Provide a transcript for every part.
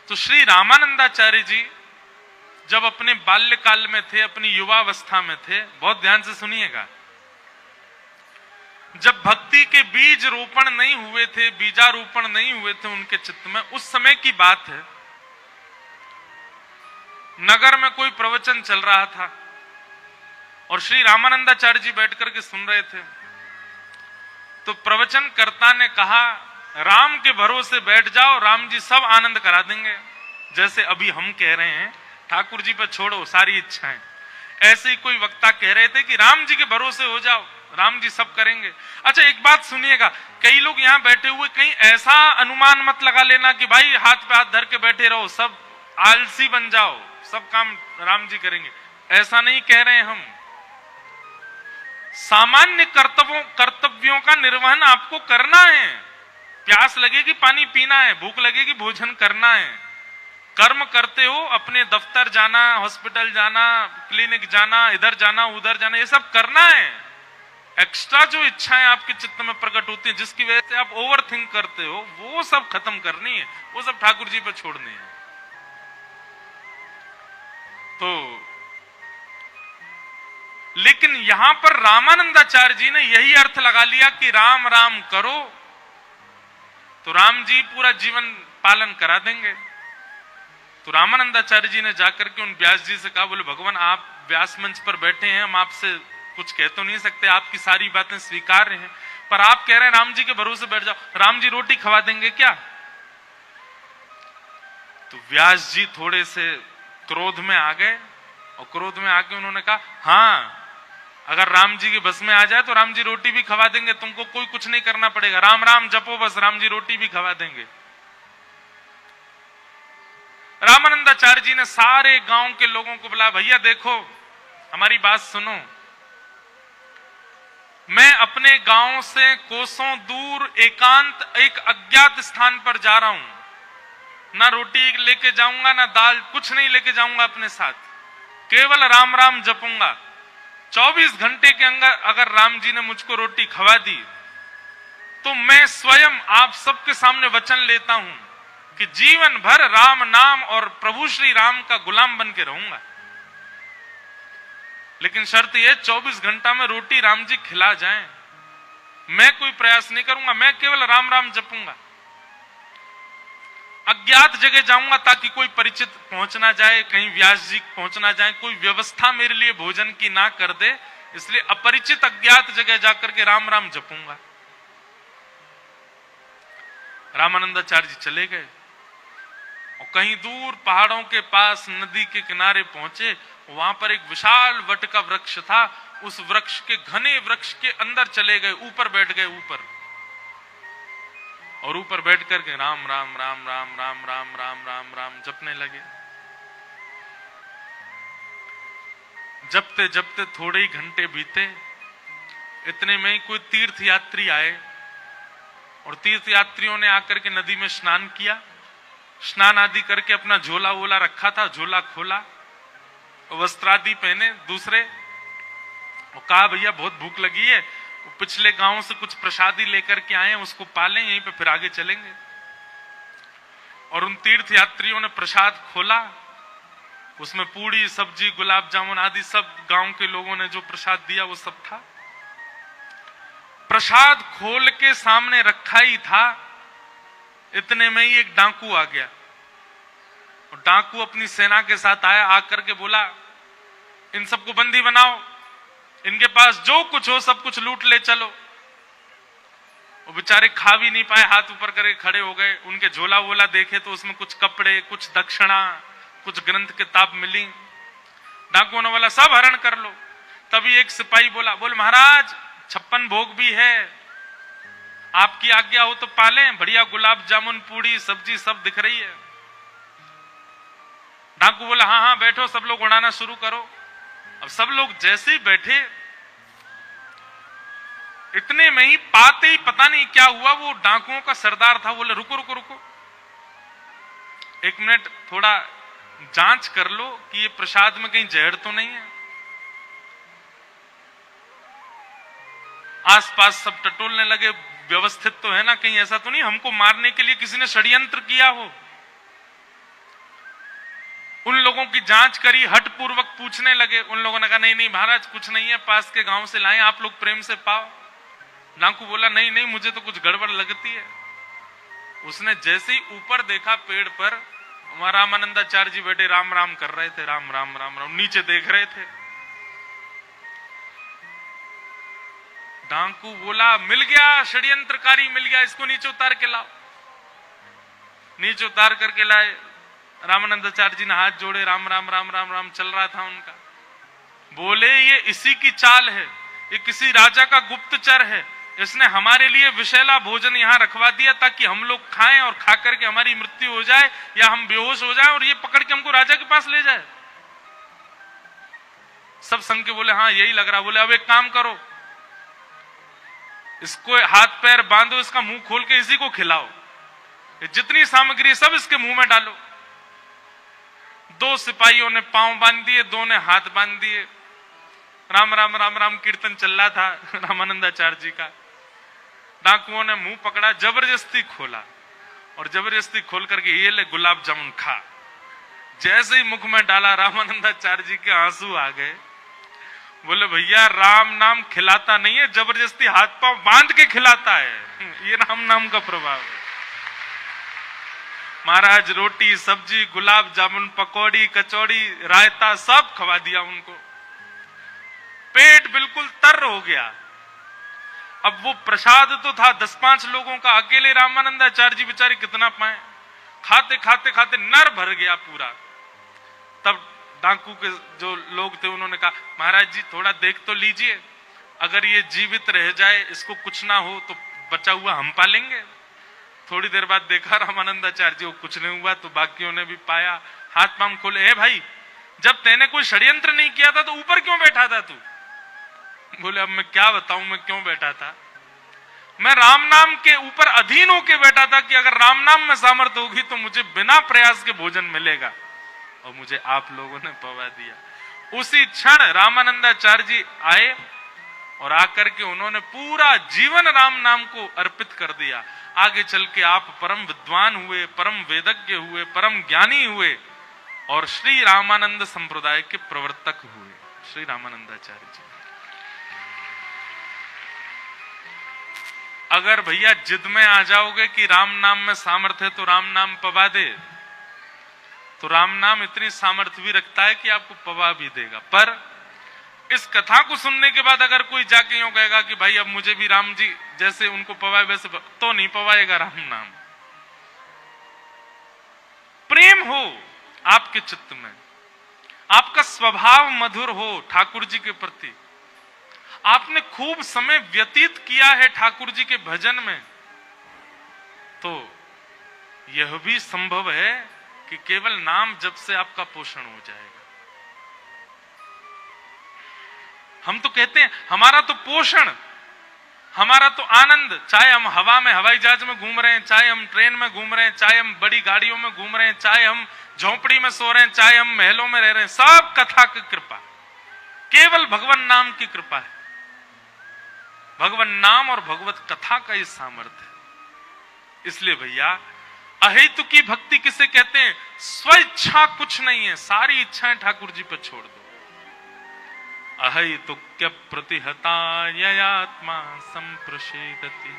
तो श्री रामानंदाचार्य जी जब अपने बाल्यकाल में थे, अपनी युवावस्था में थे, बहुत ध्यान से सुनिएगा, जब भक्ति के बीज रोपण नहीं हुए थे, बीजारोपण नहीं हुए थे उनके चित्त में, उस समय की बात है। नगर में कोई प्रवचन चल रहा था और श्री रामानंदाचार्य जी बैठ करके सुन रहे थे। तो प्रवचनकर्ता ने कहा, राम के भरोसे बैठ जाओ, राम जी सब आनंद करा देंगे। जैसे अभी हम कह रहे हैं ठाकुर जी पर छोड़ो सारी इच्छाएं, ऐसे ही कोई वक्ता कह रहे थे कि राम जी के भरोसे हो जाओ, राम जी सब करेंगे। अच्छा एक बात सुनिएगा, कई लोग यहां बैठे हुए कहीं ऐसा अनुमान मत लगा लेना कि भाई हाथ पे हाथ धर के बैठे रहो, सब आलसी बन जाओ, सब काम राम जी करेंगे, ऐसा नहीं कह रहे हम। सामान्य कर्तव्यों का निर्वहन आपको करना है। प्यास लगेगी पानी पीना है, भूख लगेगी भोजन करना है, कर्म करते हो, अपने दफ्तर जाना, हॉस्पिटल जाना, क्लिनिक जाना, इधर जाना उधर जाना, ये सब करना है। एक्स्ट्रा जो इच्छाएं आपके चित्त में प्रकट होती हैं, जिसकी वजह से आप ओवर थिंक करते हो, वो सब खत्म करनी है, वो सब ठाकुर जी पे छोड़नी है। तो लेकिन यहां पर रामानंदाचार्य जी ने यही अर्थ लगा लिया कि राम राम करो तो राम जी पूरा जीवन पालन करा देंगे। तो रामानंदाचार्य जी ने जाकर के उन व्यास जी से कहा, बोले भगवान आप व्यास मंच पर बैठे हैं, हम आपसे कुछ कह तो नहीं सकते, आपकी सारी बातें स्वीकार हैं, पर आप कह रहे हैं राम जी के भरोसे बैठ जाओ, राम जी रोटी खवा देंगे क्या? तो व्यास जी थोड़े से क्रोध में आ गए और क्रोध में आके उन्होंने कहा, हाँ अगर राम जी के बस में आ जाए तो राम जी रोटी भी खवा देंगे, तुमको कोई कुछ नहीं करना पड़ेगा, राम राम जपो बस, राम जी रोटी भी खवा देंगे। रामानंदाचार्य जी ने सारे गांव के लोगों को बुलाया, भैया देखो हमारी बात सुनो, मैं अपने गांव से कोसों दूर एकांत एक अज्ञात स्थान पर जा रहा हूं, ना रोटी लेके जाऊंगा ना दाल, कुछ नहीं लेके जाऊंगा अपने साथ, केवल राम राम जपूंगा। 24 घंटे के अंदर अगर राम जी ने मुझको रोटी खवा दी तो मैं स्वयं आप सबके सामने वचन लेता हूं कि जीवन भर राम नाम और प्रभु श्री राम का गुलाम बन के रहूंगा। लेकिन शर्त यह 24 घंटा में रोटी राम जी खिला जाएं, मैं कोई प्रयास नहीं करूंगा, मैं केवल राम राम जपूंगा। अज्ञात जगह जाऊंगा ताकि कोई परिचित पहुंच ना जाए, कहीं व्यास जी पहुंच ना जाए, कोई व्यवस्था मेरे लिए भोजन की ना कर दे, इसलिए अपरिचित अज्ञात जगह जाकर के राम राम जपूंगा। रामानंदाचार्य जी चले गए और कहीं दूर पहाड़ों के पास नदी के किनारे पहुंचे, वहां पर एक विशाल वट का वृक्ष था, उस वृक्ष के घने वृक्ष के अंदर चले गए, ऊपर बैठ गए ऊपर, और ऊपर बैठ करके राम राम राम राम राम राम राम राम राम जपने लगे। जपते जपते थोड़े ही घंटे बीते, इतने में ही कोई तीर्थ यात्री आए और तीर्थ यात्रियों ने आकर के नदी में स्नान किया, स्नान आदि करके अपना झोला वोला रखा था, झोला खोला, वस्त्रादि पहने दूसरे, और कहा भैया बहुत भूख लगी है, पिछले गांव से कुछ प्रसादी लेकर के आए हैं, उसको पालें, यहीं पे फिर आगे चलेंगे। और उन तीर्थ यात्रियों ने प्रसाद खोला, उसमें पूड़ी सब्जी गुलाब जामुन आदि सब गांव के लोगों ने जो प्रसाद दिया वो सब था। प्रसाद खोल के सामने रखा ही था, इतने में ही एक डाकू आ गया, और डाकू अपनी सेना के साथ आया, आकर के बोला इन सबको बंदी बनाओ, इनके पास जो कुछ हो सब कुछ लूट ले चलो। वो बेचारे खा भी नहीं पाए, हाथ ऊपर करके खड़े हो गए। उनके झोला वोला देखे तो उसमें कुछ कपड़े, कुछ दक्षिणा, कुछ ग्रंथ किताब मिली। डाकुओं ने बोला सब हरण कर लो। तभी एक सिपाही बोले महाराज 56 भोग भी है, आपकी आज्ञा हो तो पालें, बढ़िया गुलाब जामुन पूड़ी सब्जी सब दिख रही है। डाकू बोला हाँ हाँ बैठो, सब लोग उड़ाना शुरू करो। अब सब लोग जैसे ही बैठे, इतने में ही पाते ही पता नहीं क्या हुआ, वो डाकुओं का सरदार था, बोले रुको रुको रुको, 1 मिनट थोड़ा जांच कर लो कि ये प्रसाद में कहीं जहर तो नहीं है। आसपास सब टटोलने लगे, व्यवस्थित तो है ना, कहीं ऐसा तो नहीं हमको मारने के लिए किसी ने षड्यंत्र किया हो। उन लोगों की जांच करी, हठपूर्वक पूछने लगे। उन लोगों ने कहा नहीं नहीं महाराज कुछ नहीं है, पास के गांव से लाए, आप लोग प्रेम से पाओ। डाकू बोला नहीं नहीं मुझे तो कुछ गड़बड़ लगती है। उसने जैसे ही ऊपर देखा पेड़ पर, वहां रामानंदाचार्य जी बैठे राम राम कर रहे थे, राम राम राम राम, नीचे देख रहे थे। डाकू बोला मिल गया, षड्यंत्रकारी मिल गया, इसको नीचे उतार के लाओ। नीचे उतार करके लाए। रामानंदाचार्य जी ने हाथ जोड़े, राम राम राम राम राम चल रहा था उनका। बोले ये इसी की चाल है, ये किसी राजा का गुप्तचर है, इसने हमारे लिए विषैला भोजन यहां रखवा दिया ताकि हम लोग खाएं और खा करके हमारी मृत्यु हो जाए या हम बेहोश हो जाएं और ये पकड़ के हमको राजा के पास ले जाए। सब संग के बोले हाँ यही लग रहा। बोले अब एक काम करो, इसको हाथ पैर बांधो, इसका मुंह खोल के इसी को खिलाओ, जितनी सामग्री सब इसके मुंह में डालो। दो सिपाहियों ने पांव बांध दिए, दो ने हाथ बांध दिए। राम राम राम राम कीर्तन चल रहा था रामानंदाचार्य जी का। डाकुओं ने मुंह पकड़ा, जबरदस्ती खोला और जबरदस्ती खोल करके ये ले गुलाब जामुन खा। जैसे ही मुख में डाला रामानंदाचार्य जी के आंसू आ गए। बोले भैया राम नाम खिलाता नहीं है, जबरदस्ती हाथ पांव बांध के खिलाता है, ये राम नाम का प्रभाव है। महाराज रोटी सब्जी गुलाब जामुन पकौड़ी कचौड़ी रायता सब खवा दिया उनको। पेट बिल्कुल तर हो गया। अब वो प्रसाद तो था 10-5 लोगों का, अकेले रामानंदाचार्य जी बेचारे कितना पाए। खाते खाते खाते नर भर गया पूरा। तब डाकू के जो लोग थे उन्होंने कहा महाराज जी थोड़ा देख तो लीजिए, अगर ये जीवित रह जाए, इसको कुछ ना हो तो बचा हुआ हम पालेंगे। थोड़ी देर बाद देखा रामानंदाचार्य जी को कुछ नहीं हुआ तो बाकियों ने भी पाया। हाथ पांव खोले, हे भाई जब तेने कोई षड्यंत्र नहीं किया था तो ऊपर क्यों बैठा था तू? बोले अब मैं क्या बताऊं मैं क्यों बैठा था। मैं राम नाम के ऊपर अधीन होके बैठा था कि अगर राम नाम में सामर्थ्य होगी तो मुझे बिना प्रयास के भोजन मिलेगा, और मुझे आप लोगों ने पवा दिया। उसी क्षण रामानंदाचार्य जी आए और आकर के उन्होंने पूरा जीवन राम नाम को अर्पित कर दिया। आगे चल के आप परम विद्वान हुए, परम वेदज्ञ हुए, परम ज्ञानी हुए और श्री रामानंद संप्रदाय के प्रवर्तक हुए, श्री रामानंदाचार्य जी। अगर भैया जिद में आ जाओगे कि राम नाम में सामर्थ्य है तो राम नाम पवा दे, तो राम नाम इतनी सामर्थ्य भी रखता है कि आपको पवा भी देगा। पर इस कथा को सुनने के बाद अगर कोई जाके यूं कहेगा कि भाई अब मुझे भी राम जी जैसे उनको पवाए वैसे तो नहीं पवाएगा राम नाम। प्रेम हो आपके चित्त में, आपका स्वभाव मधुर हो ठाकुर जी के प्रति, आपने खूब समय व्यतीत किया है ठाकुर जी के भजन में, तो यह भी संभव है कि केवल नाम जप से आपका पोषण हो जाएगा। हम तो कहते हैं हमारा तो पोषण, हमारा तो आनंद, चाहे हम हवा में हवाई जहाज में घूम रहे हैं, चाहे हम ट्रेन में घूम रहे हैं, चाहे हम बड़ी गाड़ियों में घूम रहे हैं, चाहे हम झोंपड़ी में सो रहे हैं, चाहे हम महलों में रह रहे हैं, सब कथा की कृपा, केवल भगवान नाम की कृपा है। भगवान नाम और भगवत कथा का ये सामर्थ्य है। इसलिए भैया अहेतु की भक्ति किसे कहते हैं? स्वेच्छा कुछ नहीं है, सारी इच्छाएं ठाकुर जी पर छोड़ दो। अहेतुक्य प्रतिहता ययात्मा संप्रसेदति।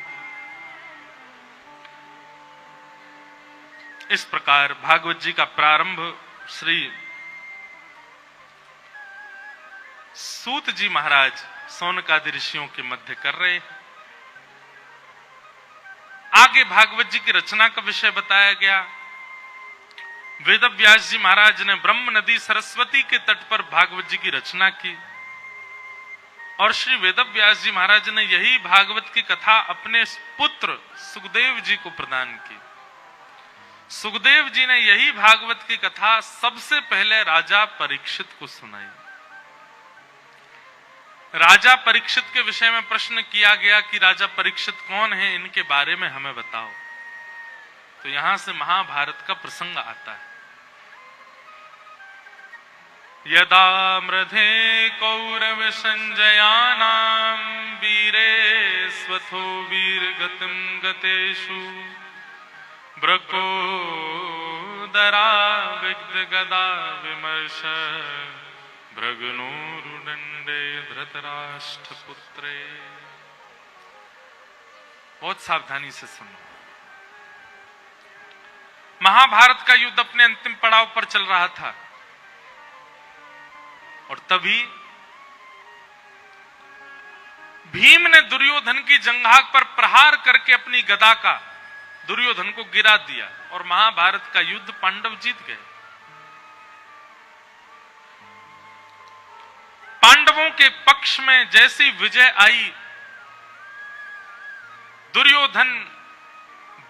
इस प्रकार भागवत जी का प्रारंभ श्री सूत जी महाराज सौनकादि ऋषियों के मध्य कर रहे हैं। आगे भागवत जी की रचना का विषय बताया गया। वेदव्यास जी महाराज ने ब्रह्म नदी सरस्वती के तट पर भागवत जी की रचना की और श्री वेदव्यास जी महाराज ने यही भागवत की कथा अपने पुत्र सुखदेव जी को प्रदान की। सुखदेव जी ने यही भागवत की कथा सबसे पहले राजा परीक्षित को सुनाई। राजा परीक्षित के विषय में प्रश्न किया गया कि राजा परीक्षित कौन है, इनके बारे में हमें बताओ। तो यहां से महाभारत का प्रसंग आता है। यदा मृधे कौरव संजयानाम वीरे स्वथो वीर गतिम गतेषु ब्रको महोदरा विग्ध गदा विमर्श भृगुनोरुदंडे धृतराष्ट्र पुत्रे। बहुत सावधानी से सुनो। महाभारत का युद्ध अपने अंतिम पड़ाव पर चल रहा था और तभी भीम ने दुर्योधन की जंघा पर प्रहार करके अपनी गदा का दुर्योधन को गिरा दिया और महाभारत का युद्ध पांडव जीत गए। पांडवों के पक्ष में जैसी विजय आई, दुर्योधन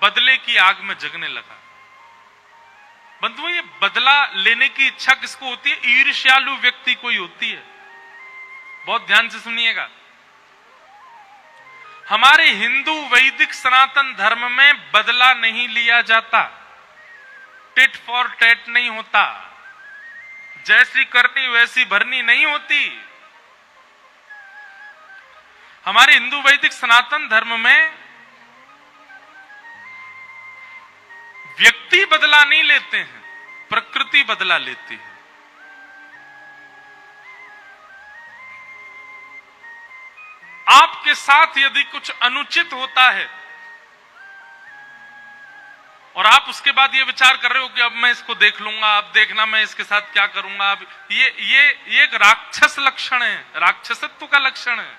बदले की आग में जगने लगा। बंधुओं, ये बदला लेने की इच्छा किसको होती है? ईर्ष्यालु व्यक्ति को ही होती है। बहुत ध्यान से सुनिएगा। हमारे हिंदू वैदिक सनातन धर्म में बदला नहीं लिया जाता, टिट फॉर टैट नहीं होता, जैसी करनी वैसी भरनी नहीं होती। हमारे हिंदू वैदिक सनातन धर्म में व्यक्ति बदला नहीं लेते हैं, प्रकृति बदला लेती है। आपके साथ यदि कुछ अनुचित होता है और आप उसके बाद ये विचार कर रहे हो कि अब मैं इसको देख लूंगा, अब देखना मैं इसके साथ क्या करूंगा, अब ये एक राक्षस लक्षण है, राक्षसत्व का लक्षण है।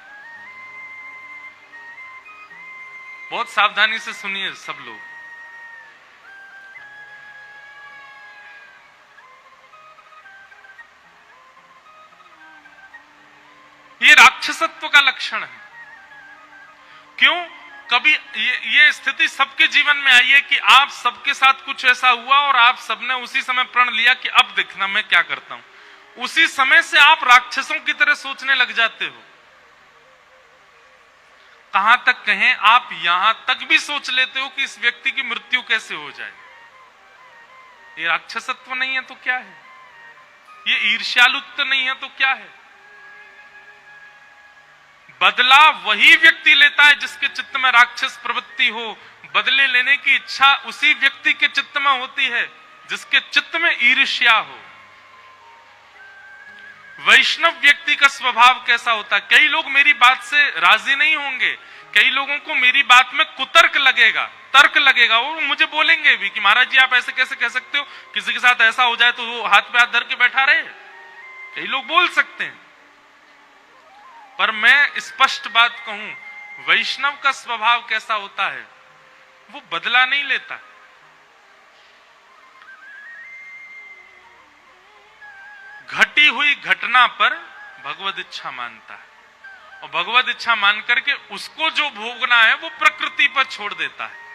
बहुत सावधानी से सुनिए सब लोग। ये राक्षसत्व का लक्षण है। क्यों? कभी ये स्थिति सबके जीवन में आई है कि आप सबके साथ कुछ ऐसा हुआ और आप सबने उसी समय प्रण लिया कि अब देखना मैं क्या करता हूं। उसी समय से आप राक्षसों की तरह सोचने लग जाते हो। कहां तक कहें, आप यहां तक भी सोच लेते हो कि इस व्यक्ति की मृत्यु कैसे हो जाए। ये राक्षसत्व नहीं है तो क्या है? ये ईर्ष्यालुत्व नहीं है तो क्या है? बदला वही व्यक्ति लेता है जिसके चित्त में राक्षस प्रवृत्ति हो। बदले लेने की इच्छा उसी व्यक्ति के चित्त में होती है जिसके चित्त में ईर्ष्या हो। वैष्णव व्यक्ति का स्वभाव कैसा होता है? कई लोग मेरी बात से राजी नहीं होंगे, कई लोगों को मेरी बात में कुतर्क लगेगा, तर्क लगेगा। वो मुझे बोलेंगे भी कि महाराज जी आप ऐसे कैसे कह सकते हो, किसी के साथ ऐसा हो जाए तो वो हाथ पे हाथ धर के बैठा रहे। कई लोग बोल सकते हैं, पर मैं स्पष्ट बात कहूं, वैष्णव का स्वभाव कैसा होता है? वो बदला नहीं लेता। घटी हुई घटना पर भगवद इच्छा मानता है और भगवद इच्छा मान करके उसको जो भोगना है वो प्रकृति पर छोड़ देता है।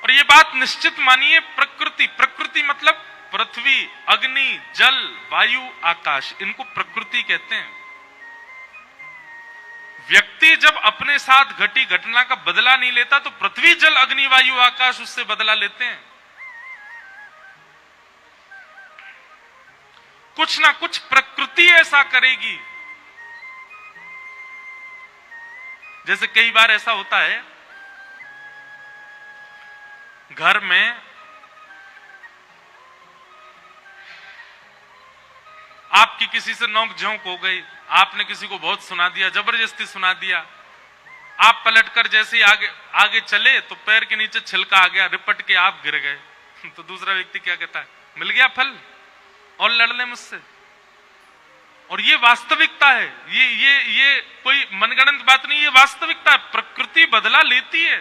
और ये बात निश्चित मानिए, प्रकृति मतलब पृथ्वी, अग्नि, जल, वायु, आकाश, इनको प्रकृति कहते हैं। व्यक्ति जब अपने साथ घटी घटना का बदला नहीं लेता तो पृथ्वी, जल, अग्नि, वायु, आकाश उससे बदला लेते हैं। कुछ ना कुछ प्रकृति ऐसा करेगी। जैसे कई बार ऐसा होता है, घर में आपकी किसी से नोक झोंक हो गई, आपने किसी को बहुत सुना दिया, जबरदस्ती सुना दिया। आप पलटकर जैसे ही आगे चले तो पैर के नीचे छिलका आ गया, रिपट के आप गिर गए। तो दूसरा व्यक्ति क्या कहता है? मिल गया फल, और लड़ ले मुझसे। और ये वास्तविकता है, ये कोई मनगढ़ंत बात नहीं, ये वास्तविकता है। प्रकृति बदला लेती है।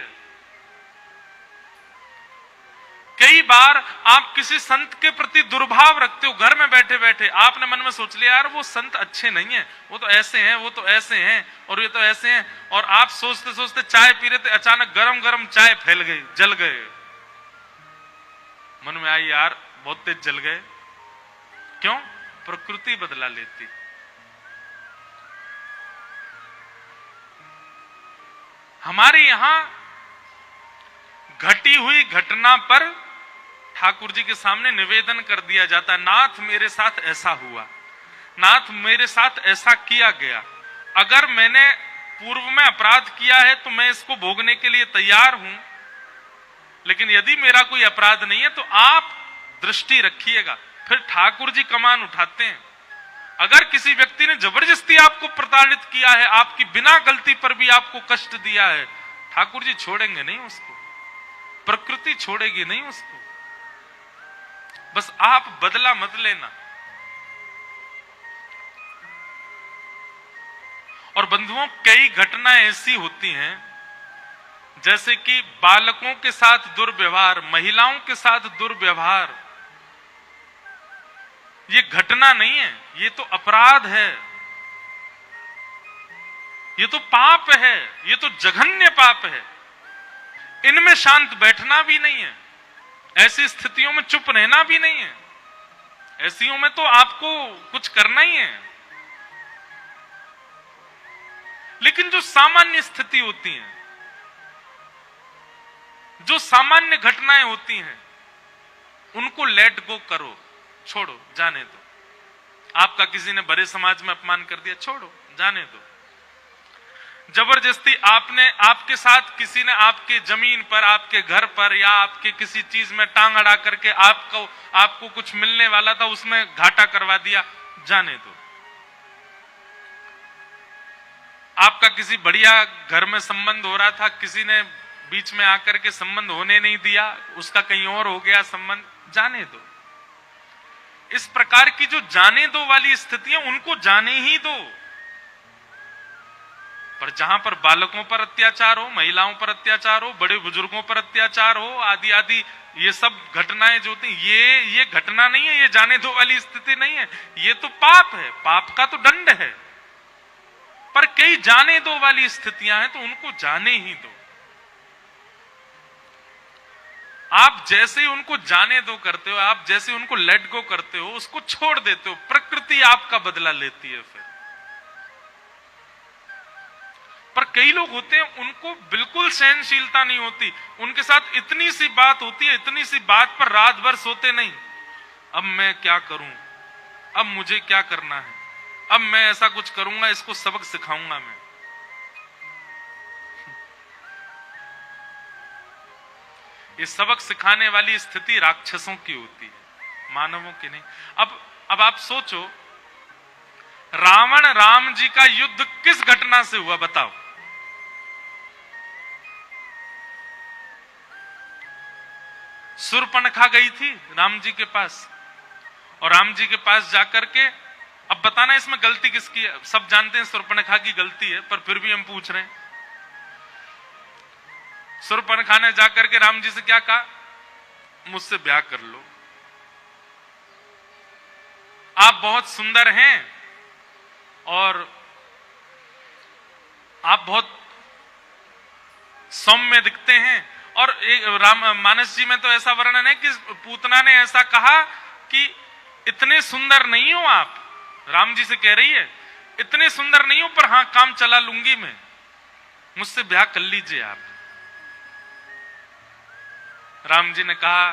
कई बार आप किसी संत के प्रति दुर्भाव रखते हो, घर में बैठे बैठे आपने मन में सोच लिया यार वो संत अच्छे नहीं है, वो तो ऐसे हैं, वो तो ऐसे हैं, और ये तो ऐसे हैं। और आप सोचते सोचते चाय पी रहे थे, अचानक गरम गरम चाय फैल गई, जल गए। मन में आई यार बहुत तेज जल गए। क्यों? प्रकृति बदला लेती। हमारे यहां घटी हुई घटना पर ठाकुर जी के सामने निवेदन कर दिया जाता है, नाथ मेरे साथ ऐसा हुआ, नाथ मेरे साथ ऐसा किया गया। अगर मैंने पूर्व में अपराध किया है तो मैं इसको भोगने के लिए तैयार हूं, लेकिन यदि मेरा कोई अपराध नहीं है तो आप दृष्टि रखिएगा। फिर ठाकुर जी कमान उठाते हैं। अगर किसी व्यक्ति ने जबरदस्ती आपको प्रताड़ित किया है, आपकी बिना गलती पर भी आपको कष्ट दिया है, ठाकुर जी छोड़ेंगे नहीं उसको, प्रकृति छोड़ेगी नहीं उसको। बस आप बदला मत लेना। और बंधुओं, कई घटनाएं ऐसी होती हैं, जैसे कि बालकों के साथ दुर्व्यवहार, महिलाओं के साथ दुर्व्यवहार, ये घटना नहीं है, ये तो अपराध है, ये तो पाप है, ये तो जघन्य पाप है। इनमें शांत बैठना भी नहीं है, ऐसी स्थितियों में चुप रहना भी नहीं है, ऐसियों में तो आपको कुछ करना ही है। लेकिन जो सामान्य स्थिति होती है, जो सामान्य घटनाएं होती हैं, उनको लेट गो करो, छोड़ो, जाने दो। आपका किसी ने बड़े समाज में अपमान कर दिया, छोड़ो, जाने दो। जबरदस्ती आपके साथ किसी ने आपके जमीन पर, आपके घर पर या आपके किसी चीज में टांग अड़ा करके आपको कुछ मिलने वाला था, उसमें घाटा करवा दिया, जाने दो। आपका किसी बढ़िया घर में संबंध हो रहा था, किसी ने बीच में आकर के संबंध होने नहीं दिया, उसका कहीं और हो गया संबंध, जाने दो। इस प्रकार की जो जाने दो वाली स्थितियां, उनको जाने ही दो। पर जहां पर बालकों पर अत्याचार हो, महिलाओं पर अत्याचार हो, बड़े बुजुर्गों पर अत्याचार हो, आदि आदि, ये सब घटनाएं जो होती, ये घटना नहीं है, ये जाने दो वाली स्थिति नहीं है, ये तो पाप है, पाप का तो दंड है। पर कई जाने दो वाली स्थितियां हैं, तो उनको जाने ही दो। आप जैसे ही उनको जाने दो करते हो, आप जैसे उनको लेट गो करते हो, उसको छोड़ देते हो, प्रकृति आपका बदला लेती है फिर। पर कई लोग होते हैं, उनको बिल्कुल सहनशीलता नहीं होती, उनके साथ इतनी सी बात होती है, इतनी सी बात पर रात भर सोते नहीं। अब मैं क्या करूं, अब मुझे क्या करना है, अब मैं ऐसा कुछ करूंगा, इसको सबक सिखाऊंगा मैं। ये सबक सिखाने वाली स्थिति राक्षसों की होती है, मानवों की नहीं। अब आप सोचो, रावण राम जी का युद्ध किस घटना से हुआ, बताओ। शूर्पणखा गई थी राम जी के पास, और राम जी के पास जाकर के, अब बताना इसमें गलती किसकी है। सब जानते हैं शूर्पणखा की गलती है, पर फिर भी हम पूछ रहे हैं। शूर्पणखा ने जाकर के राम जी से क्या कहा, मुझसे ब्याह कर लो, आप बहुत सुंदर हैं और आप बहुत सौम्य दिखते हैं। और मानस जी में तो ऐसा वर्णन है कि पूतना ने ऐसा कहा कि इतने सुंदर नहीं हो आप, राम जी से कह रही है, इतने सुंदर नहीं हो, पर हां काम चला लूंगी मैं, मुझसे ब्याह कर लीजिए आप। राम जी ने कहा,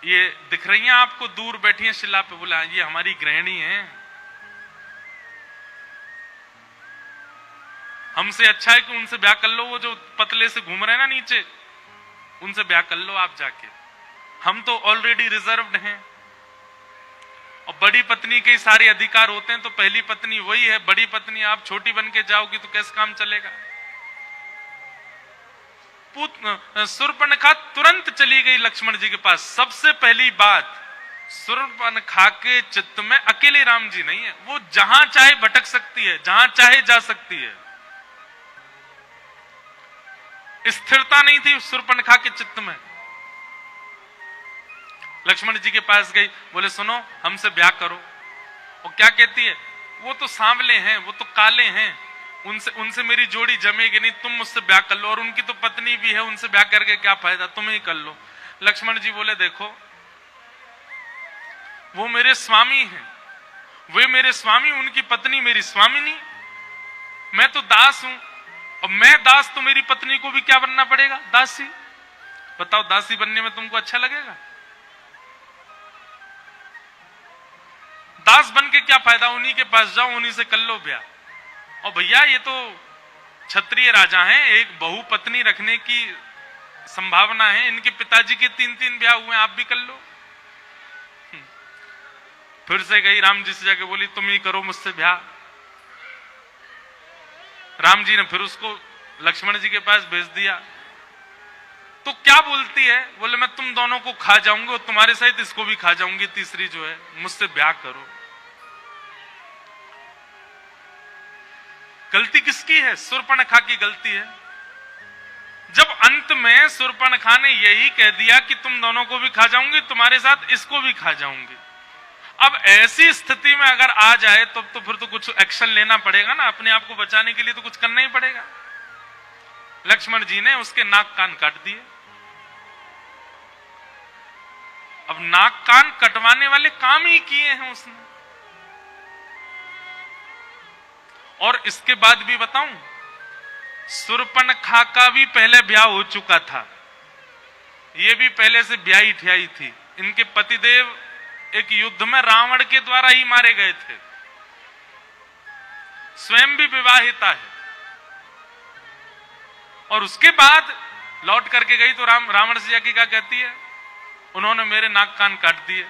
ये दिख रही हैं आपको, दूर बैठी हैं शिला पे? बोला, ये हमारी गृहिणी है, हमसे अच्छा है कि उनसे ब्याह कर लो, वो जो पतले से घूम रहे हैं ना नीचे, उनसे ब्याह कर लो आप जाके, हम तो ऑलरेडी रिजर्व्ड हैं। और बड़ी पत्नी के सारे अधिकार होते हैं, तो पहली पत्नी वही है, बड़ी पत्नी आप छोटी बन के जाओगी तो कैसे काम चलेगा। शूर्पणखा तुरंत चली गई लक्ष्मण जी के पास। सबसे पहली बात, शूर्पणखा के चित्त में अकेले राम जी नहीं है, वो जहां चाहे भटक सकती है, जहां चाहे जा सकती है। स्थिरता नहीं थी शूर्पणखा के चित्त में। लक्ष्मण जी के पास गई, बोले सुनो, हमसे ब्याह करो। और क्या कहती है, वो तो सांवले हैं, वो तो काले हैं, उनसे मेरी जोड़ी जमेगी नहीं, तुम मुझसे ब्याह कर लो, और उनकी तो पत्नी भी है, उनसे ब्याह करके क्या फायदा, तुम ही कर लो। लक्ष्मण जी बोले, देखो वो मेरे स्वामी हैं, वे मेरे स्वामी, उनकी पत्नी मेरी स्वामिनी, मैं तो दास हूं, और मैं दास तो मेरी पत्नी को भी क्या बनना पड़ेगा, दासी। बताओ, दासी बनने में तुमको अच्छा लगेगा? दास बन के क्या फायदा, उन्हीं के पास जाओ, उन्हीं से कर लो ब्याह। और भैया, ये तो क्षत्रिय राजा हैं, एक बहु पत्नी रखने की संभावना है, इनके पिताजी के 3-3 ब्याह हुए, आप भी कर लो। फिर से गई राम जी से जाके बोली तुम ही करो मुझसे ब्याह। राम जी ने फिर उसको लक्ष्मण जी के पास भेज दिया। तो क्या बोलती है, बोले मैं तुम दोनों को खा जाऊंगी और तुम्हारे सहित इसको भी खा जाऊंगी, तीसरी जो है, मुझसे ब्याह करो। गलती किसकी है? शूर्पणखा की गलती है। जब अंत में शूर्पणखा ने यही कह दिया कि तुम दोनों को भी खा जाऊंगी, तुम्हारे साथ इसको भी खा जाऊंगी। अब ऐसी स्थिति में अगर आ जाए तो फिर तो कुछ एक्शन लेना पड़ेगा ना, अपने आप को बचाने के लिए तो कुछ करना ही पड़ेगा। लक्ष्मण जी ने उसके नाक कान काट दिए। अब नाक कान कटवाने वाले काम ही किए हैं उसने। और इसके बाद भी बताऊं, शूर्पणखा का भी पहले ब्याह हो चुका था, ये भी पहले से ब्याही ठियाई थी। इनके पतिदेव एक युद्ध में रावण के द्वारा ही मारे गए थे, स्वयं भी विवाहिता है। और उसके बाद लौट करके गई तो रावण से जाके क्या कहती है, उन्होंने मेरे नाक कान काट दिए।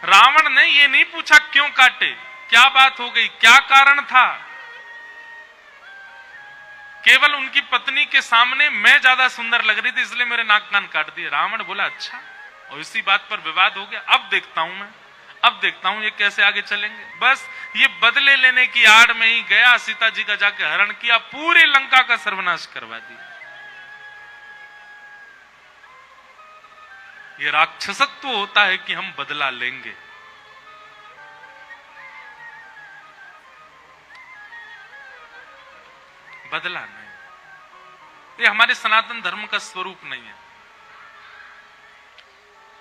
रावण ने ये नहीं पूछा क्यों काटे, क्या बात हो गई, क्या कारण था। केवल उनकी पत्नी के सामने मैं ज्यादा सुंदर लग रही थी इसलिए मेरे नाक कान काट दिए। रावण बोला अच्छा, और इसी बात पर विवाद हो गया। अब देखता हूं ये कैसे आगे चलेंगे। बस ये बदले लेने की आड़ में ही गया, सीता जी का जाके हरण किया, पूरी लंका का सर्वनाश करवा दिया। ये राक्षसत्व होता है कि हम बदला लेंगे। बदला नहीं, ये हमारे सनातन धर्म का स्वरूप नहीं है।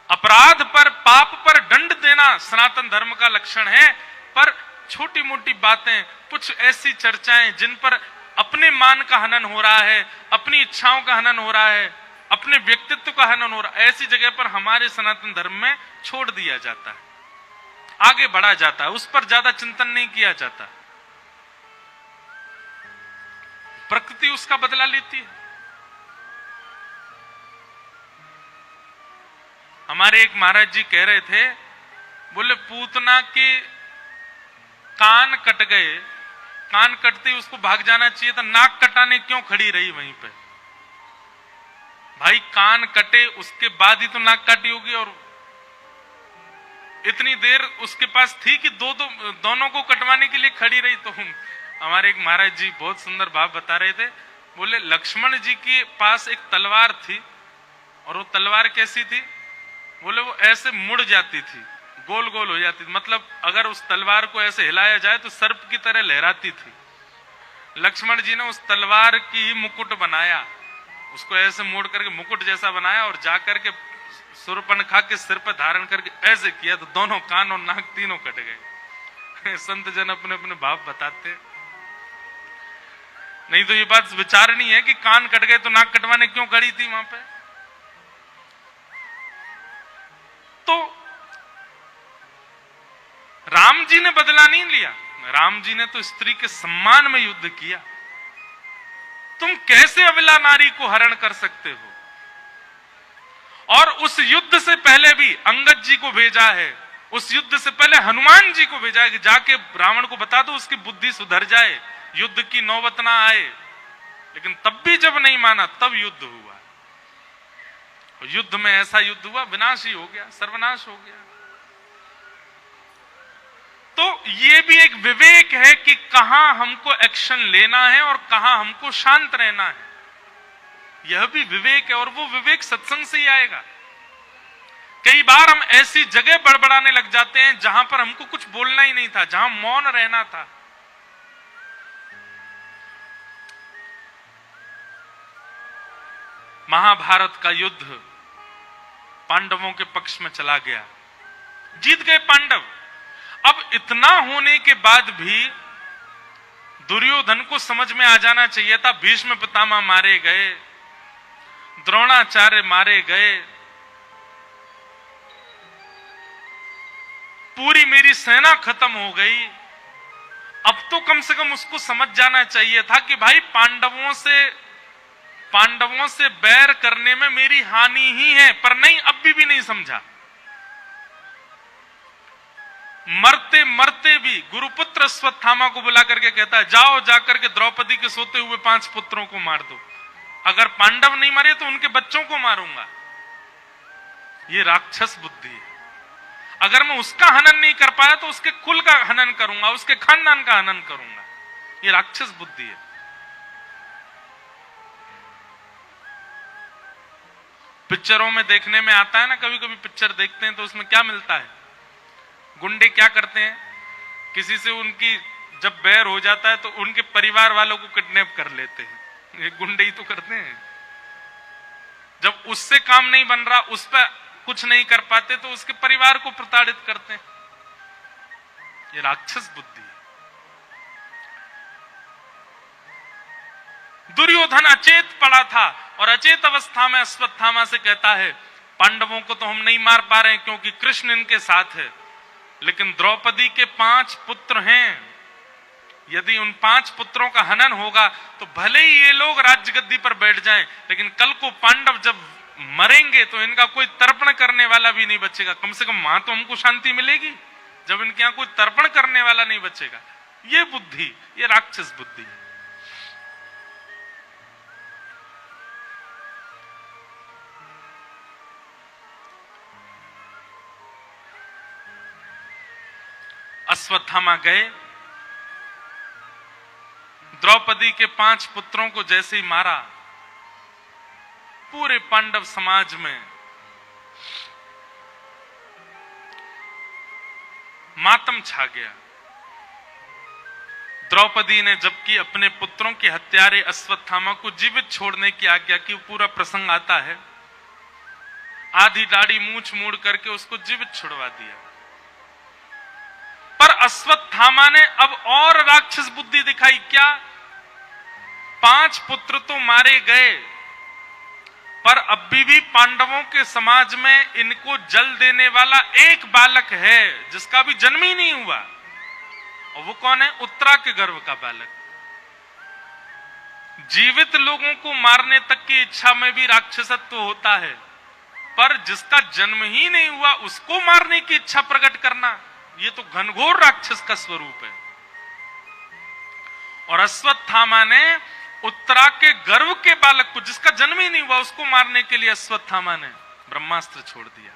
अपराध पर, पाप पर दंड देना सनातन धर्म का लक्षण है, पर छोटी मोटी बातें, कुछ ऐसी चर्चाएं जिन पर अपने मान का हनन हो रहा है, अपनी इच्छाओं का हनन हो रहा है, अपने व्यक्तित्व का हनन हो रहा है, ऐसी जगह पर हमारे सनातन धर्म में छोड़ दिया जाता है, आगे बढ़ा जाता है, उस पर ज्यादा चिंतन नहीं किया जाता। प्रकृति उसका बदला लेती है। हमारे एक महाराज जी कह रहे थे, बोले पूतना के कान कट गए, कान कटते ही उसको भाग जाना चाहिए था, नाक कटाने क्यों खड़ी रही वहीं पे। भाई कान कटे उसके बाद ही तो नाक काटी होगी, और इतनी देर उसके पास थी कि दोनों को कटवाने के लिए खड़ी रही। तो हमारे एक महाराज जी बहुत सुंदर भाव बता रहे थे, बोले लक्ष्मण जी के पास एक तलवार थी, और वो तलवार कैसी थी, बोले वो ऐसे मुड़ जाती थी, गोल गोल हो जाती थी, मतलब अगर उस तलवार को ऐसे हिलाया जाए तो सर्प की तरह लहराती थी। लक्ष्मण जी ने उस तलवार की मुकुट बनाया, उसको ऐसे मोड़ करके मुकुट जैसा बनाया, और जाकर के शूर्पणखा के सिर पर धारण करके ऐसे किया तो दोनों कान और नाक तीनों कट गए। संत जन अपने अपने भाव बताते, नहीं तो ये बात विचारनी है कि कान कट गए तो नाक कटवाने क्यों खड़ी थी वहां पे। तो राम जी ने बदला नहीं लिया, राम जी ने तो स्त्री के सम्मान में युद्ध किया। तुम कैसे अबला नारी को हरण कर सकते हो? और उस युद्ध से पहले भी अंगद जी को भेजा है, उस युद्ध से पहले हनुमान जी को भेजा है कि जाके रावण को बता दो उसकी बुद्धि सुधर जाए, युद्ध की नौबत ना आए। लेकिन तब भी जब नहीं माना तब युद्ध हुआ, और युद्ध में ऐसा युद्ध हुआ विनाश ही हो गया, सर्वनाश हो गया। तो ये भी एक विवेक है कि कहां हमको एक्शन लेना है और कहां हमको शांत रहना है, यह भी विवेक है, और वो विवेक सत्संग से ही आएगा। कई बार हम ऐसी जगह बड़बड़ाने लग जाते हैं जहां पर हमको कुछ बोलना ही नहीं था, जहां मौन रहना था। महाभारत का युद्ध पांडवों के पक्ष में चला गया, जीत गए पांडव। अब इतना होने के बाद भी दुर्योधन को समझ में आ जाना चाहिए था, भीष्म पितामह मारे गए, द्रोणाचार्य मारे गए, पूरी मेरी सेना खत्म हो गई, अब तो कम से कम उसको समझ जाना चाहिए था कि भाई पांडवों से बैर करने में मेरी हानि ही है, पर नहीं, अब भी नहीं समझा। मरते मरते भी गुरुपुत्र अश्वत्थामा को बुला करके कहता है, जाओ जाकर के द्रौपदी के सोते हुए 5 पुत्रों को मार दो, अगर पांडव नहीं मरे तो उनके बच्चों को मारूंगा। ये राक्षस बुद्धि है। अगर मैं उसका हनन नहीं कर पाया तो उसके कुल का हनन करूंगा, उसके खानदान का हनन करूंगा। ये राक्षस बुद्धि है। पिक्चरों में देखने में आता है ना, कभी कभी पिक्चर देखते हैं तो उसमें क्या मिलता है, गुंडे क्या करते हैं, किसी से उनकी जब बैर हो जाता है तो उनके परिवार वालों को किडनैप कर लेते हैं। ये गुंडे ही तो करते हैं। जब उससे काम नहीं बन रहा, उस पर कुछ नहीं कर पाते तो उसके परिवार को प्रताड़ित करते हैं। ये राक्षस बुद्धि है। दुर्योधन अचेत पड़ा था और अचेत अवस्था में अश्वत्थामा से कहता है, पांडवों को तो हम नहीं मार पा रहे हैं क्योंकि कृष्ण इनके साथ है, लेकिन द्रौपदी के 5 पुत्र हैं। यदि उन 5 पुत्रों का हनन होगा तो भले ही ये लोग राज्य गद्दी पर बैठ जाएं, लेकिन कल को पांडव जब मरेंगे तो इनका कोई तर्पण करने वाला भी नहीं बचेगा। कम से कम वहां तो हमको शांति मिलेगी जब इनके यहां कोई तर्पण करने वाला नहीं बचेगा। ये बुद्धि, ये राक्षस बुद्धि है। अश्वत्थामा गए, द्रौपदी के 5 पुत्रों को जैसे ही मारा, पूरे पांडव समाज में मातम छा गया। द्रौपदी ने जबकि अपने पुत्रों के हत्यारे अश्वत्थामा को जीवित छोड़ने की आज्ञा की, पूरा प्रसंग आता है, आधी दाढ़ी मूंछ मूड़ करके उसको जीवित छुड़वा दिया। पर अश्वत्थामा ने अब और राक्षस बुद्धि दिखाई। क्या? 5 पुत्र तो मारे गए, पर अब भी पांडवों के समाज में इनको जल देने वाला एक बालक है जिसका भी जन्म ही नहीं हुआ। और वो कौन है? उत्तरा के गर्भ का बालक। जीवित लोगों को मारने तक की इच्छा में भी राक्षसत्व होता है, पर जिसका जन्म ही नहीं हुआ उसको मारने की इच्छा प्रकट करना, ये तो घनघोर राक्षस का स्वरूप है। और अश्वत्थामा ने उत्तरा के गर्भ के बालक को, जिसका जन्म ही नहीं हुआ, उसको मारने के लिए अश्वत्थामा ने ब्रह्मास्त्र छोड़ दिया।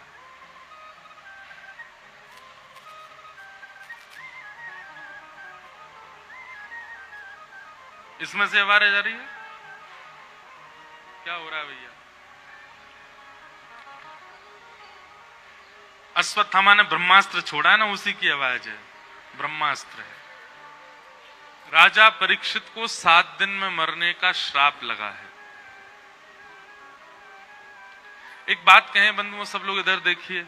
इसमें से आवाज जा रही है? क्या हो रहा है भैया? अश्वत्थामा ने ब्रह्मास्त्र छोड़ा है ना, उसी की आवाज है, ब्रह्मास्त्र है। राजा परीक्षित को 7 दिन में मरने का श्राप लगा है। एक बात कहें बंधुओं, सब लोग इधर देखिए,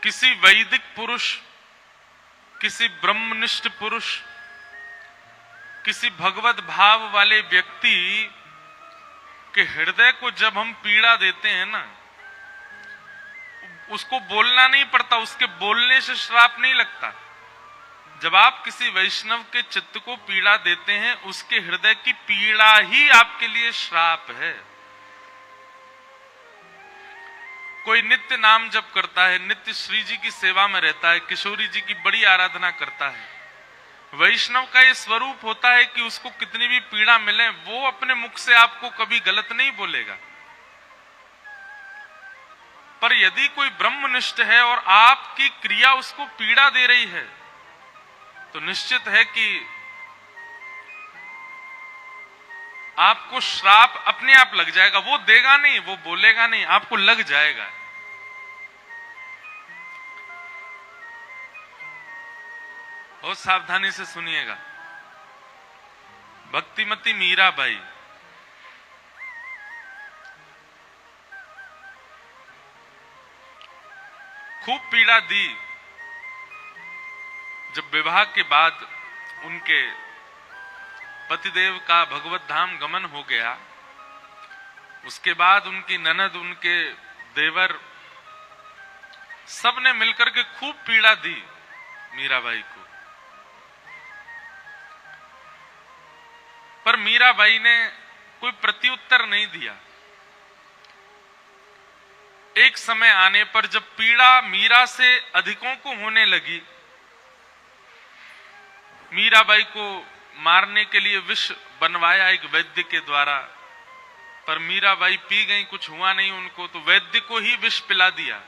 किसी वैदिक पुरुष, किसी ब्रह्मनिष्ठ पुरुष, किसी भगवत भाव वाले व्यक्ति के हृदय को जब हम पीड़ा देते हैं ना, उसको बोलना नहीं पड़ता, उसके बोलने से श्राप नहीं लगता। जब आप किसी वैष्णव के चित्त को पीड़ा देते हैं, उसके हृदय की पीड़ा ही आपके लिए श्राप है। कोई नित्य नाम जप करता है, नित्य श्री जी की सेवा में रहता है, किशोरी जी की बड़ी आराधना करता है, वैष्णव का ये स्वरूप होता है कि उसको कितनी भी पीड़ा मिले, वो अपने मुख से आपको कभी गलत नहीं बोलेगा। पर यदि कोई ब्रह्मनिष्ठ है और आपकी क्रिया उसको पीड़ा दे रही है, तो निश्चित है कि आपको श्राप अपने आप लग जाएगा। वो देगा नहीं, वो बोलेगा नहीं, आपको लग जाएगा। बहुत सावधानी से सुनिएगा। भक्तिमती मीराबाई, खूब पीड़ा दी। जब विवाह के बाद उनके पतिदेव का भगवत धाम गमन हो गया, उसके बाद उनकी ननद, उनके देवर सबने मिलकर के खूब पीड़ा दी मीराबाई को, पर मीराबाई ने कोई प्रत्युत्तर नहीं दिया। एक समय आने पर जब पीड़ा मीरा से अधिकों को होने लगी, मीराबाई को मारने के लिए विष बनवाया एक वैद्य के द्वारा, पर मीराबाई पी गई, कुछ हुआ नहीं उनको, तो वैद्य को ही विष पिला दिया।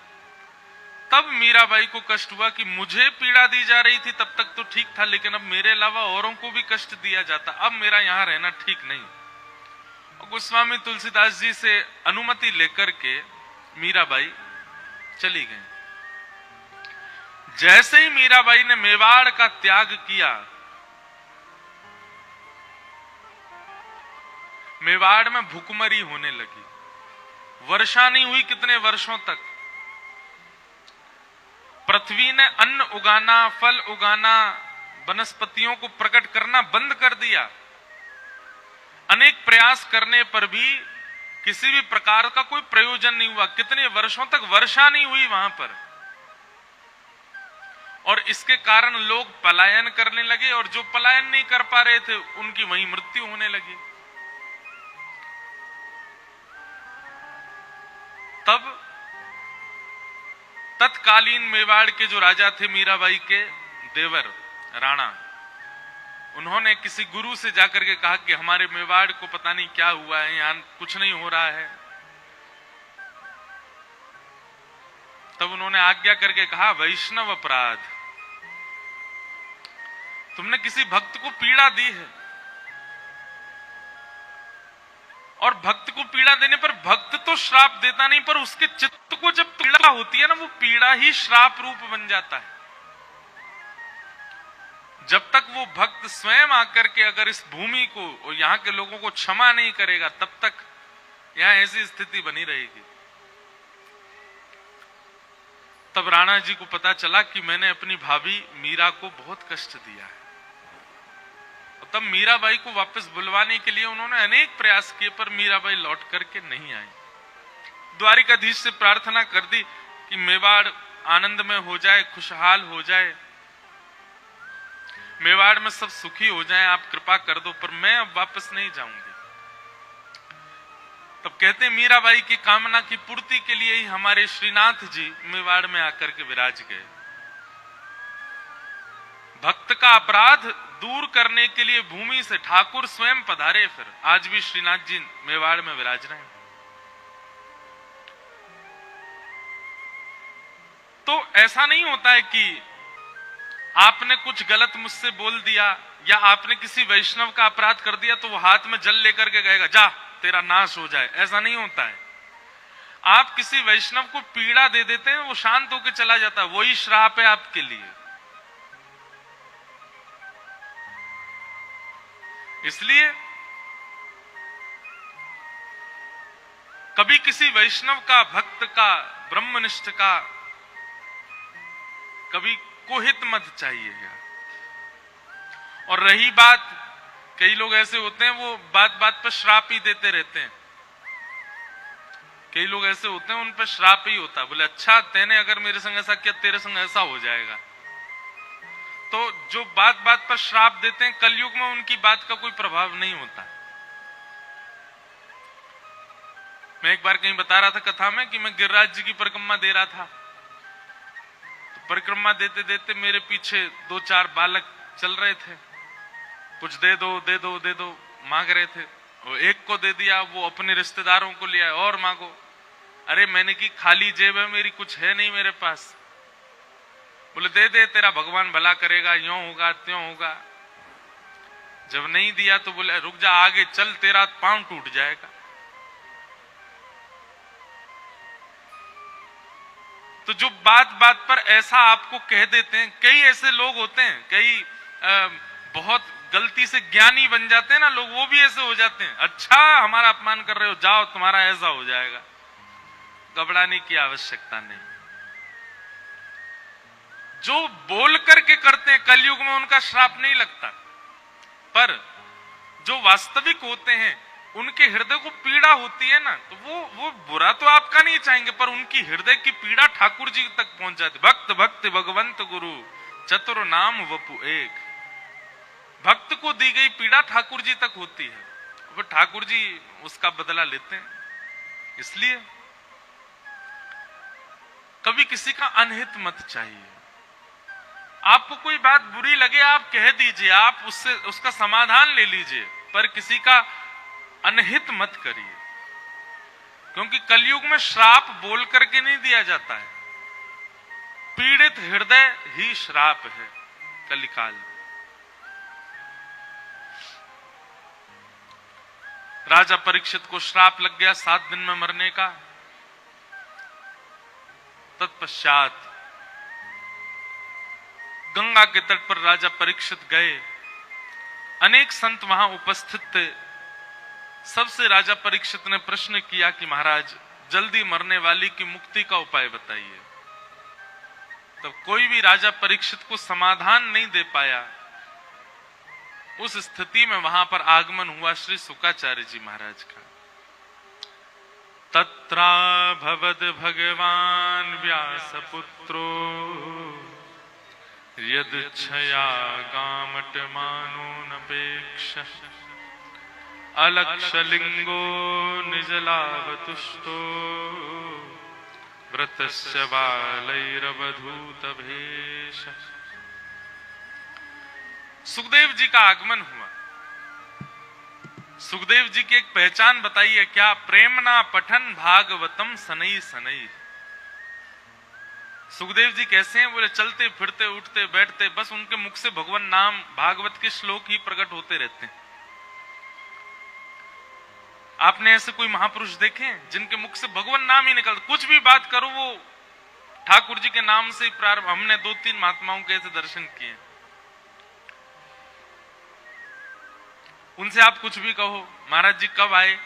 तब मीराबाई को कष्ट हुआ कि मुझे पीड़ा दी जा रही थी तब तक तो ठीक था, लेकिन अब मेरे अलावा औरों को भी कष्ट दिया जाता, अब मेरा यहां रहना ठीक नहीं। और गोस्वामी तुलसीदास जी से अनुमति लेकर के मीराबाई चली गई। जैसे ही मीराबाई ने मेवाड़ का त्याग किया, मेवाड़ में भूखमरी होने लगी, वर्षा नहीं हुई कितने वर्षों तक। पृथ्वी ने अन्न उगाना, फल उगाना, वनस्पतियों को प्रकट करना बंद कर दिया। अनेक प्रयास करने पर भी किसी भी प्रकार का कोई प्रयोजन नहीं हुआ, कितने वर्षों तक वर्षा नहीं हुई वहां पर। और इसके कारण लोग पलायन करने लगे, और जो पलायन नहीं कर पा रहे थे उनकी वहीं मृत्यु होने लगी। तब तत्कालीन मेवाड़ के जो राजा थे, मीराबाई के देवर राणा, उन्होंने किसी गुरु से जाकर के कहा कि हमारे मेवाड़ को पता नहीं क्या हुआ है, यहां कुछ नहीं हो रहा है। तब उन्होंने आज्ञा करके कहा, वैष्णव अपराध, तुमने किसी भक्त को पीड़ा दी है, और भक्त को पीड़ा देने पर भक्त तो श्राप देता नहीं, पर उसके चित्त को जब पीड़ा होती है ना, वो पीड़ा ही श्राप रूप बन जाता है। जब तक वो भक्त स्वयं आकर के अगर इस भूमि को और यहां के लोगों को क्षमा नहीं करेगा, तब तक यहां ऐसी स्थिति बनी रहेगी। तब राणा जी को पता चला कि मैंने अपनी भाभी मीरा को बहुत कष्ट दिया है। तब मीराबाई को वापस बुलवाने के लिए उन्होंने अनेक प्रयास किए, पर मीराबाई लौट करके नहीं आई। द्वारिकाधीश से प्रार्थना कर दी कि मेवाड़ आनंद में हो जाए, खुशहाल हो जाए, मेवाड़ में सब सुखी हो जाएं, आप कृपा कर दो, पर मैं अब वापस नहीं जाऊंगी। तब कहते मीराबाई की कामना की पूर्ति के लिए ही हमारे श्रीनाथ जी मेवाड़ में आकर के विराज गए। भक्त का अपराध दूर करने के लिए भूमि से ठाकुर स्वयं पधारे। फिर आज भी श्रीनाथ जी मेवाड़ में विराज रहे हैं। तो ऐसा नहीं होता है कि आपने कुछ गलत मुझसे बोल दिया या आपने किसी वैष्णव का अपराध कर दिया तो वो हाथ में जल लेकर के कहेगा जा तेरा नाश हो जाए, ऐसा नहीं होता है। आप किसी वैष्णव को पीड़ा दे देते हैं, वो शांत होकर चला जाता है, वही श्राप है आपके लिए। इसलिए कभी किसी वैष्णव का, भक्त का, ब्रह्मनिष्ठ का कभी कोहित मत चाहिए। और रही बात, कई लोग ऐसे होते हैं वो बात बात पर श्राप ही देते रहते हैं। कई लोग ऐसे होते हैं उन पर श्राप ही होता है, बोले अच्छा तेने अगर मेरे संग ऐसा किया तेरे संग ऐसा हो जाएगा। तो जो बात बात पर श्राप देते हैं, कलयुग में उनकी बात का कोई प्रभाव नहीं होता। मैं एक बार कहीं बता रहा था कथा में कि मैं गिरिराज जी की परिक्रमा दे रहा था। तो परिक्रमा देते देते मेरे पीछे 2-4 बालक चल रहे थे, कुछ दे दो दे दो दे दो मांग रहे थे। वो एक को दे दिया, वो अपने रिश्तेदारों को लिया और मांगो। अरे मैंने की खाली जेब है मेरी, कुछ है नहीं मेरे पास। बोले दे दे तेरा भगवान भला करेगा, यूं होगा त्यों होगा। जब नहीं दिया तो बोले रुक जा आगे चल तेरा पांव टूट जाएगा। तो जो बात बात पर ऐसा आपको कह देते हैं, कई ऐसे लोग होते हैं, कई बहुत गलती से ज्ञानी बन जाते हैं ना लोग, वो भी ऐसे हो जाते हैं, अच्छा हमारा अपमान कर रहे हो जाओ तुम्हारा ऐसा हो जाएगा। घबराने की आवश्यकता नहीं। जो बोल करके करते हैं कलयुग में उनका श्राप नहीं लगता, पर जो वास्तविक होते हैं उनके हृदय को पीड़ा होती है ना, तो वो बुरा तो आपका नहीं चाहेंगे, पर उनकी हृदय की पीड़ा ठाकुर जी तक पहुंच जाती। भक्त भक्त भगवंत गुरु चतुर नाम वपु एक। भक्त को दी गई पीड़ा ठाकुर जी तक होती है, वो ठाकुर जी उसका बदला लेते हैं। इसलिए कभी किसी का अनहित मत चाहिए। आपको कोई बात बुरी लगे आप कह दीजिए, आप उससे उसका समाधान ले लीजिए, पर किसी का अनहित मत करिए, क्योंकि कलयुग में श्राप बोल करके नहीं दिया जाता है। पीड़ित हृदय ही श्राप है कलिकाल में। राजा परीक्षित को श्राप लग गया 7 दिन में मरने का। तत्पश्चात गंगा के तट पर राजा परीक्षित गए। अनेक संत वहां उपस्थित थे। सबसे राजा परीक्षित ने प्रश्न किया कि महाराज, जल्दी मरने वाली की मुक्ति का उपाय बताइए। तब कोई भी राजा परीक्षित को समाधान नहीं दे पाया। उस स्थिति में वहां पर आगमन हुआ श्री शुकाचार्य जी महाराज का। तत्रा भवद भगवान व्यासपुत्रो यदच्छया गामट मानो नपेक्ष अलक्षलिंगो निजलावतुष्टो व्रतस्य बालैरवधूत भेष। सुखदेव जी का आगमन हुआ। सुखदेव जी की एक पहचान बताइए क्या? प्रेमना पठन भागवतम सनई सनई। सुखदेव जी कैसे हैं? बोले चलते फिरते उठते बैठते बस उनके मुख से भगवान नाम भागवत के श्लोक ही प्रकट होते रहते हैं। आपने ऐसे कोई महापुरुष देखे जिनके मुख से भगवान नाम ही निकलता? कुछ भी बात करो वो ठाकुर जी के नाम से प्रारंभ। हमने 2-3 महात्माओं के ऐसे दर्शन किए। उनसे आप कुछ भी कहो, महाराज जी कब आए?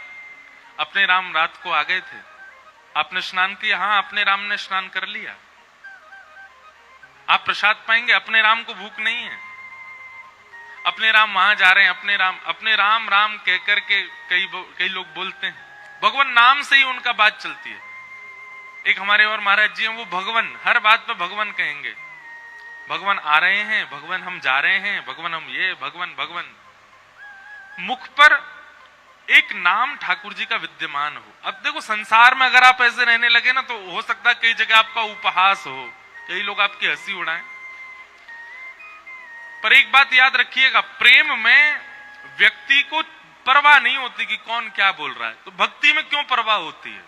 अपने राम रात को आ गए थे। आपने स्नान किया? हाँ, अपने राम ने स्नान कर लिया। आप प्रसाद पाएंगे? अपने राम को भूख नहीं है। अपने राम वहां जा रहे हैं, अपने राम राम कहकर के कई लोग बोलते हैं। भगवान नाम से ही उनका बात चलती है। एक हमारे और महाराज जी हैं, वो भगवान हर बात पे भगवान कहेंगे। भगवान आ रहे हैं, भगवान हम जा रहे हैं, भगवान हम ये, भगवान भगवान। मुख पर एक नाम ठाकुर जी का विद्यमान हो। अब देखो संसार में अगर आप ऐसे रहने लगे ना, तो हो सकता है कई जगह आपका उपहास हो, कई लोग आपकी हंसी उड़ाएं। पर एक बात याद रखिएगा, प्रेम में व्यक्ति को परवाह नहीं होती कि कौन क्या बोल रहा है। तो भक्ति में क्यों परवाह होती है?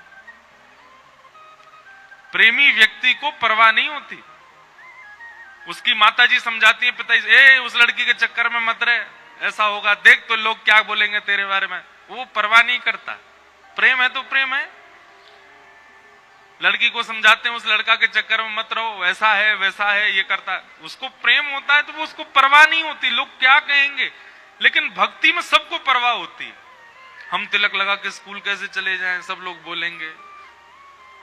प्रेमी व्यक्ति को परवाह नहीं होती। उसकी माताजी समझाती है पिताजी, ए उस लड़की के चक्कर में मत रहे, ऐसा होगा, देख तो लोग क्या बोलेंगे तेरे बारे में। वो परवाह नहीं करता। प्रेम है तो प्रेम है। लड़की को समझाते हैं उस लड़का के चक्कर में मत रहो, ऐसा है वैसा है, ये करता है। उसको प्रेम होता है तो वो उसको परवाह नहीं होती लोग क्या कहेंगे। लेकिन भक्ति में सबको परवाह होती है। हम तिलक लगा के स्कूल कैसे चले जाएं, सब लोग बोलेंगे।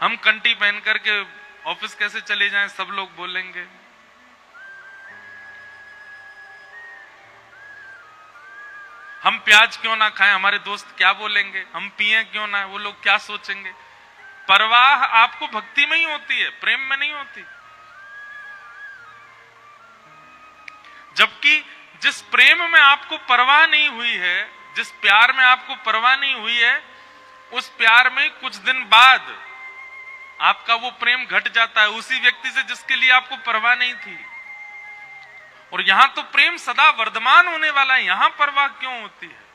हम कंठी पहन करके ऑफिस कैसे चले जाएं, सब लोग बोलेंगे। हम प्याज क्यों ना खाएं, हमारे दोस्त क्या बोलेंगे। हम पिए क्यों ना, वो लोग क्या सोचेंगे। परवाह आपको भक्ति में ही होती है, प्रेम में नहीं होती। जबकि जिस प्रेम में आपको परवाह नहीं हुई है, जिस प्यार में आपको परवाह नहीं हुई है, उस प्यार में कुछ दिन बाद आपका वो प्रेम घट जाता है उसी व्यक्ति से जिसके लिए आपको परवाह नहीं थी। और यहां तो प्रेम सदा वर्धमान होने वाला है, यहां परवाह क्यों होती है?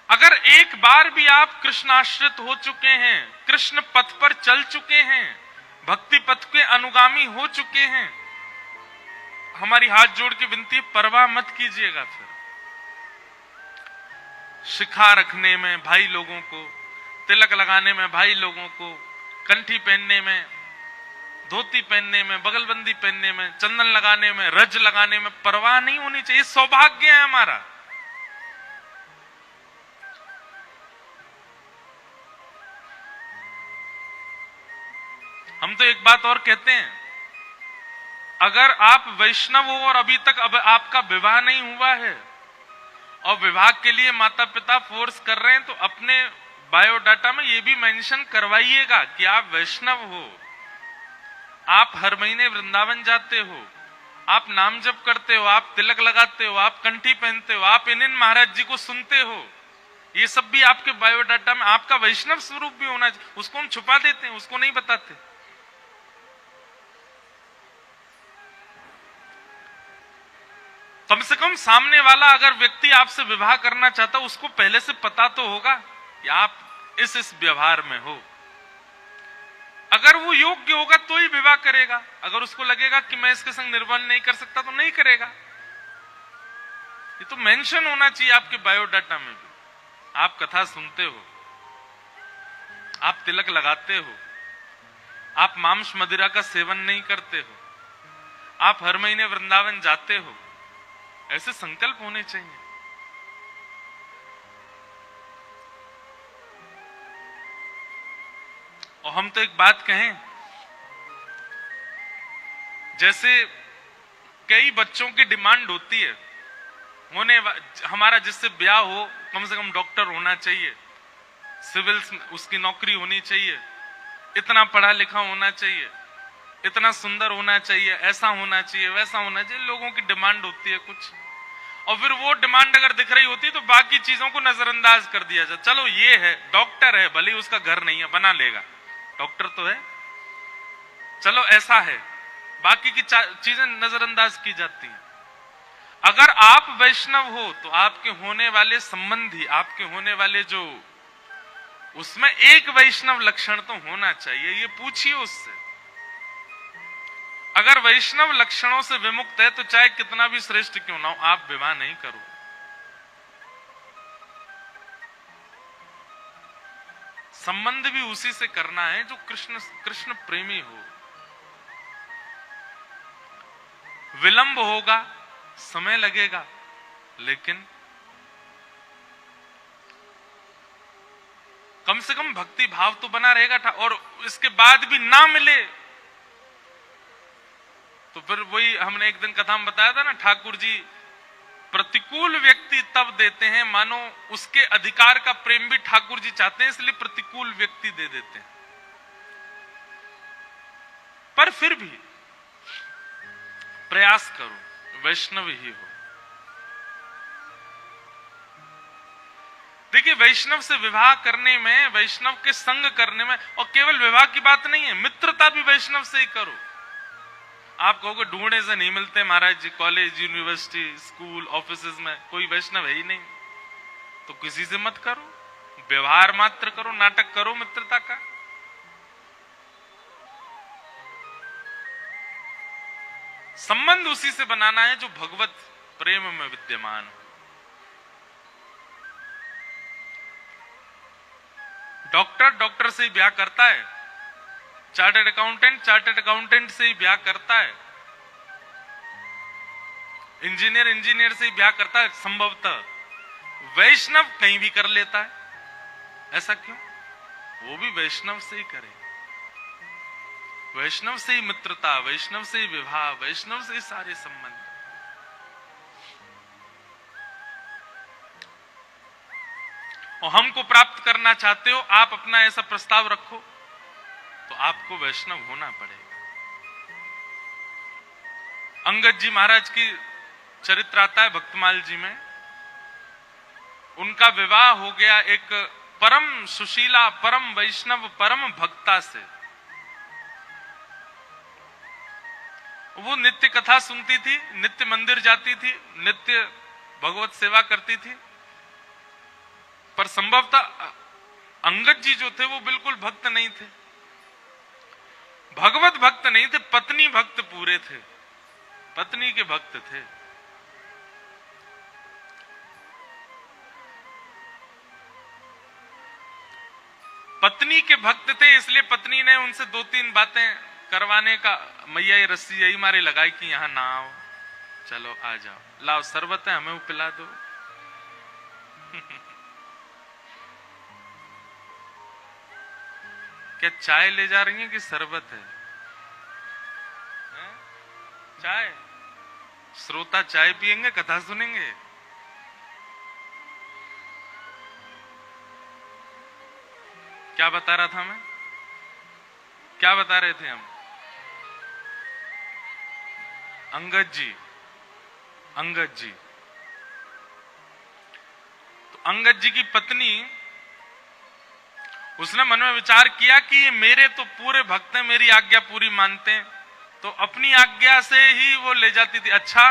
अगर एक बार भी आप कृष्णाश्रित हो चुके हैं, कृष्ण पथ पर चल चुके हैं, भक्ति पथ के अनुगामी हो चुके हैं, हमारी हाथ जोड़ के विनती, परवाह मत कीजिएगा। फिर शिखा रखने में भाई लोगों को, तिलक लगाने में भाई लोगों को, कंठी पहनने में, धोती पहनने में, बगलबंदी पहनने में, चंदन लगाने में, रज लगाने में परवाह नहीं होनी चाहिए। सौभाग्य है हमारा। हम तो एक बात और कहते हैं, अगर आप वैष्णव हो और अभी तक अब आपका विवाह नहीं हुआ है, और विवाह के लिए माता पिता फोर्स कर रहे हैं तो अपने बायोडाटा में ये भी मेंशन करवाइएगा कि आप वैष्णव हो, आप हर महीने वृंदावन जाते हो, आप नाम जप करते हो, आप तिलक लगाते हो, आप कंठी पहनते हो, आप इन महाराज जी को सुनते हो। ये सब भी आपके बायोडाटा में आपका वैष्णव स्वरूप भी होना चाहिए। उसको हम छुपा देते हैं, उसको नहीं बताते। कम से कम सामने वाला अगर व्यक्ति आपसे विवाह करना चाहता, उसको पहले से पता तो होगा कि आप इस व्यवहार में हो। अगर वो योग्य होगा तो ही विवाह करेगा। अगर उसको लगेगा कि मैं इसके संग निर्वाह नहीं कर सकता तो नहीं करेगा। ये तो मेंशन होना चाहिए आपके बायोडाटा में भी। आप कथा सुनते हो, आप तिलक लगाते हो, आप मांस मदिरा का सेवन नहीं करते हो, आप हर महीने वृंदावन जाते हो, ऐसे संकल्प होने चाहिए। और हम तो एक बात कहें, जैसे कई बच्चों की डिमांड होती है, हमारा जिससे ब्याह हो कम से कम डॉक्टर होना चाहिए, सिविल उसकी नौकरी होनी चाहिए, इतना पढ़ा लिखा होना चाहिए, इतना सुंदर होना चाहिए, ऐसा होना चाहिए, वैसा होना चाहिए। लोगों की डिमांड होती है कुछ, और फिर वो डिमांड अगर दिख रही होती है तो बाकी चीजों को नजरअंदाज कर दिया जाए। चलो ये है, डॉक्टर है, भले उसका घर नहीं है, बना लेगा, डॉक्टर तो है, चलो ऐसा है, बाकी की चीजें नजरअंदाज की जाती हैं। अगर आप वैष्णव हो तो आपके होने वाले संबंधी, आपके होने वाले जो, उसमें एक वैष्णव लक्षण तो होना चाहिए। ये पूछिए उससे। अगर वैष्णव लक्षणों से विमुक्त है तो चाहे कितना भी श्रेष्ठ क्यों ना हो, आप विवाह नहीं करो। संबंध भी उसी से करना है जो कृष्ण प्रेमी हो। विलंब होगा, समय लगेगा, लेकिन कम से कम भक्ति भाव तो बना रहेगा। और इसके बाद भी ना मिले तो फिर वही हमने एक दिन कथा में बताया था ना, ठाकुर जी प्रतिकूल व्यक्ति तब देते हैं मानो उसके अधिकार का प्रेम भी ठाकुर जी चाहते हैं, इसलिए प्रतिकूल व्यक्ति दे देते हैं। पर फिर भी प्रयास करो, वैष्णव ही हो। देखिए, वैष्णव से विवाह करने में, वैष्णव के संग करने में, और केवल विवाह की बात नहीं है, मित्रता भी वैष्णव से ही करो। आप कहोगे ढूंढने से नहीं मिलते महाराज जी, कॉलेज, यूनिवर्सिटी, स्कूल, ऑफिसेज में कोई वैष्णव है ही नहीं, तो किसी से मत करो, व्यवहार मात्र करो, नाटक करो मित्रता का। संबंध उसी से बनाना है जो भगवत प्रेम में विद्यमान हो। डॉक्टर से ही ब्याह करता है, चार्टर्ड अकाउंटेंट से ही ब्याह करता है, इंजीनियर से ही ब्याह करता है संभवतः। वैष्णव कहीं भी कर लेता है, ऐसा क्यों? वो भी वैष्णव से ही करे, वैष्णव से ही मित्रता, वैष्णव से ही विवाह, वैष्णव से ही सारे संबंध। और हमको प्राप्त करना चाहते हो, आप अपना ऐसा प्रस्ताव रखो, तो आपको वैष्णव होना पड़ेगा। अंगद जी महाराज की चरित्र आता है भक्तमाल जी में। उनका विवाह हो गया एक परम सुशीला, परम वैष्णव, परम भक्ता से। वो नित्य कथा सुनती थी, नित्य मंदिर जाती थी, नित्य भगवत सेवा करती थी, पर संभवतः अंगद जी जो थे वो बिल्कुल भक्त नहीं थे, भगवत भक्त नहीं थे, पत्नी भक्त पूरे थे, पत्नी के भक्त थे। पत्नी के भक्त थे, इसलिए पत्नी ने उनसे 2-3 बातें करवाने का, मैया ये रस्सी यही मारे लगाई कि यहां ना आओ, चलो आ जाओ, लाओ शरबत है हमें वो पिला दो। क्या चाय ले जा रही है कि शरबत है? चाय? श्रोता चाय पिएंगे, कथा सुनेंगे? क्या बता रहा था मैं? क्या बता रहे थे हम? अंगद जी, अंगद जी। तो अंगद जी की पत्नी, उसने मन में विचार किया कि ये मेरे तो पूरे भक्त हैं, मेरी आज्ञा पूरी मानते हैं, तो अपनी आज्ञा से ही वो ले जाती थी। अच्छा,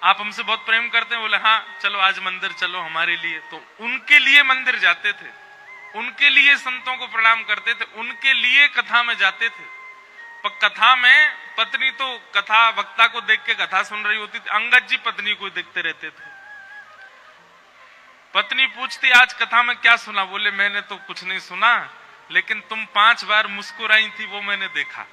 आप हमसे बहुत प्रेम करते हैं? बोले हाँ, चलो आज मंदिर चलो हमारे लिए। तो उनके लिए मंदिर जाते थे, उनके लिए संतों को प्रणाम करते थे, उनके लिए कथा में जाते थे। पर कथा में पत्नी तो कथा वक्ता को देख के कथा सुन रही होती थी, अंगद जी पत्नी को देखते रहते थे। पत्नी पूछती, आज कथा में क्या सुना? बोले मैंने तो कुछ नहीं सुना, लेकिन तुम 5 बार मुस्कुराई थी वो मैंने देखा।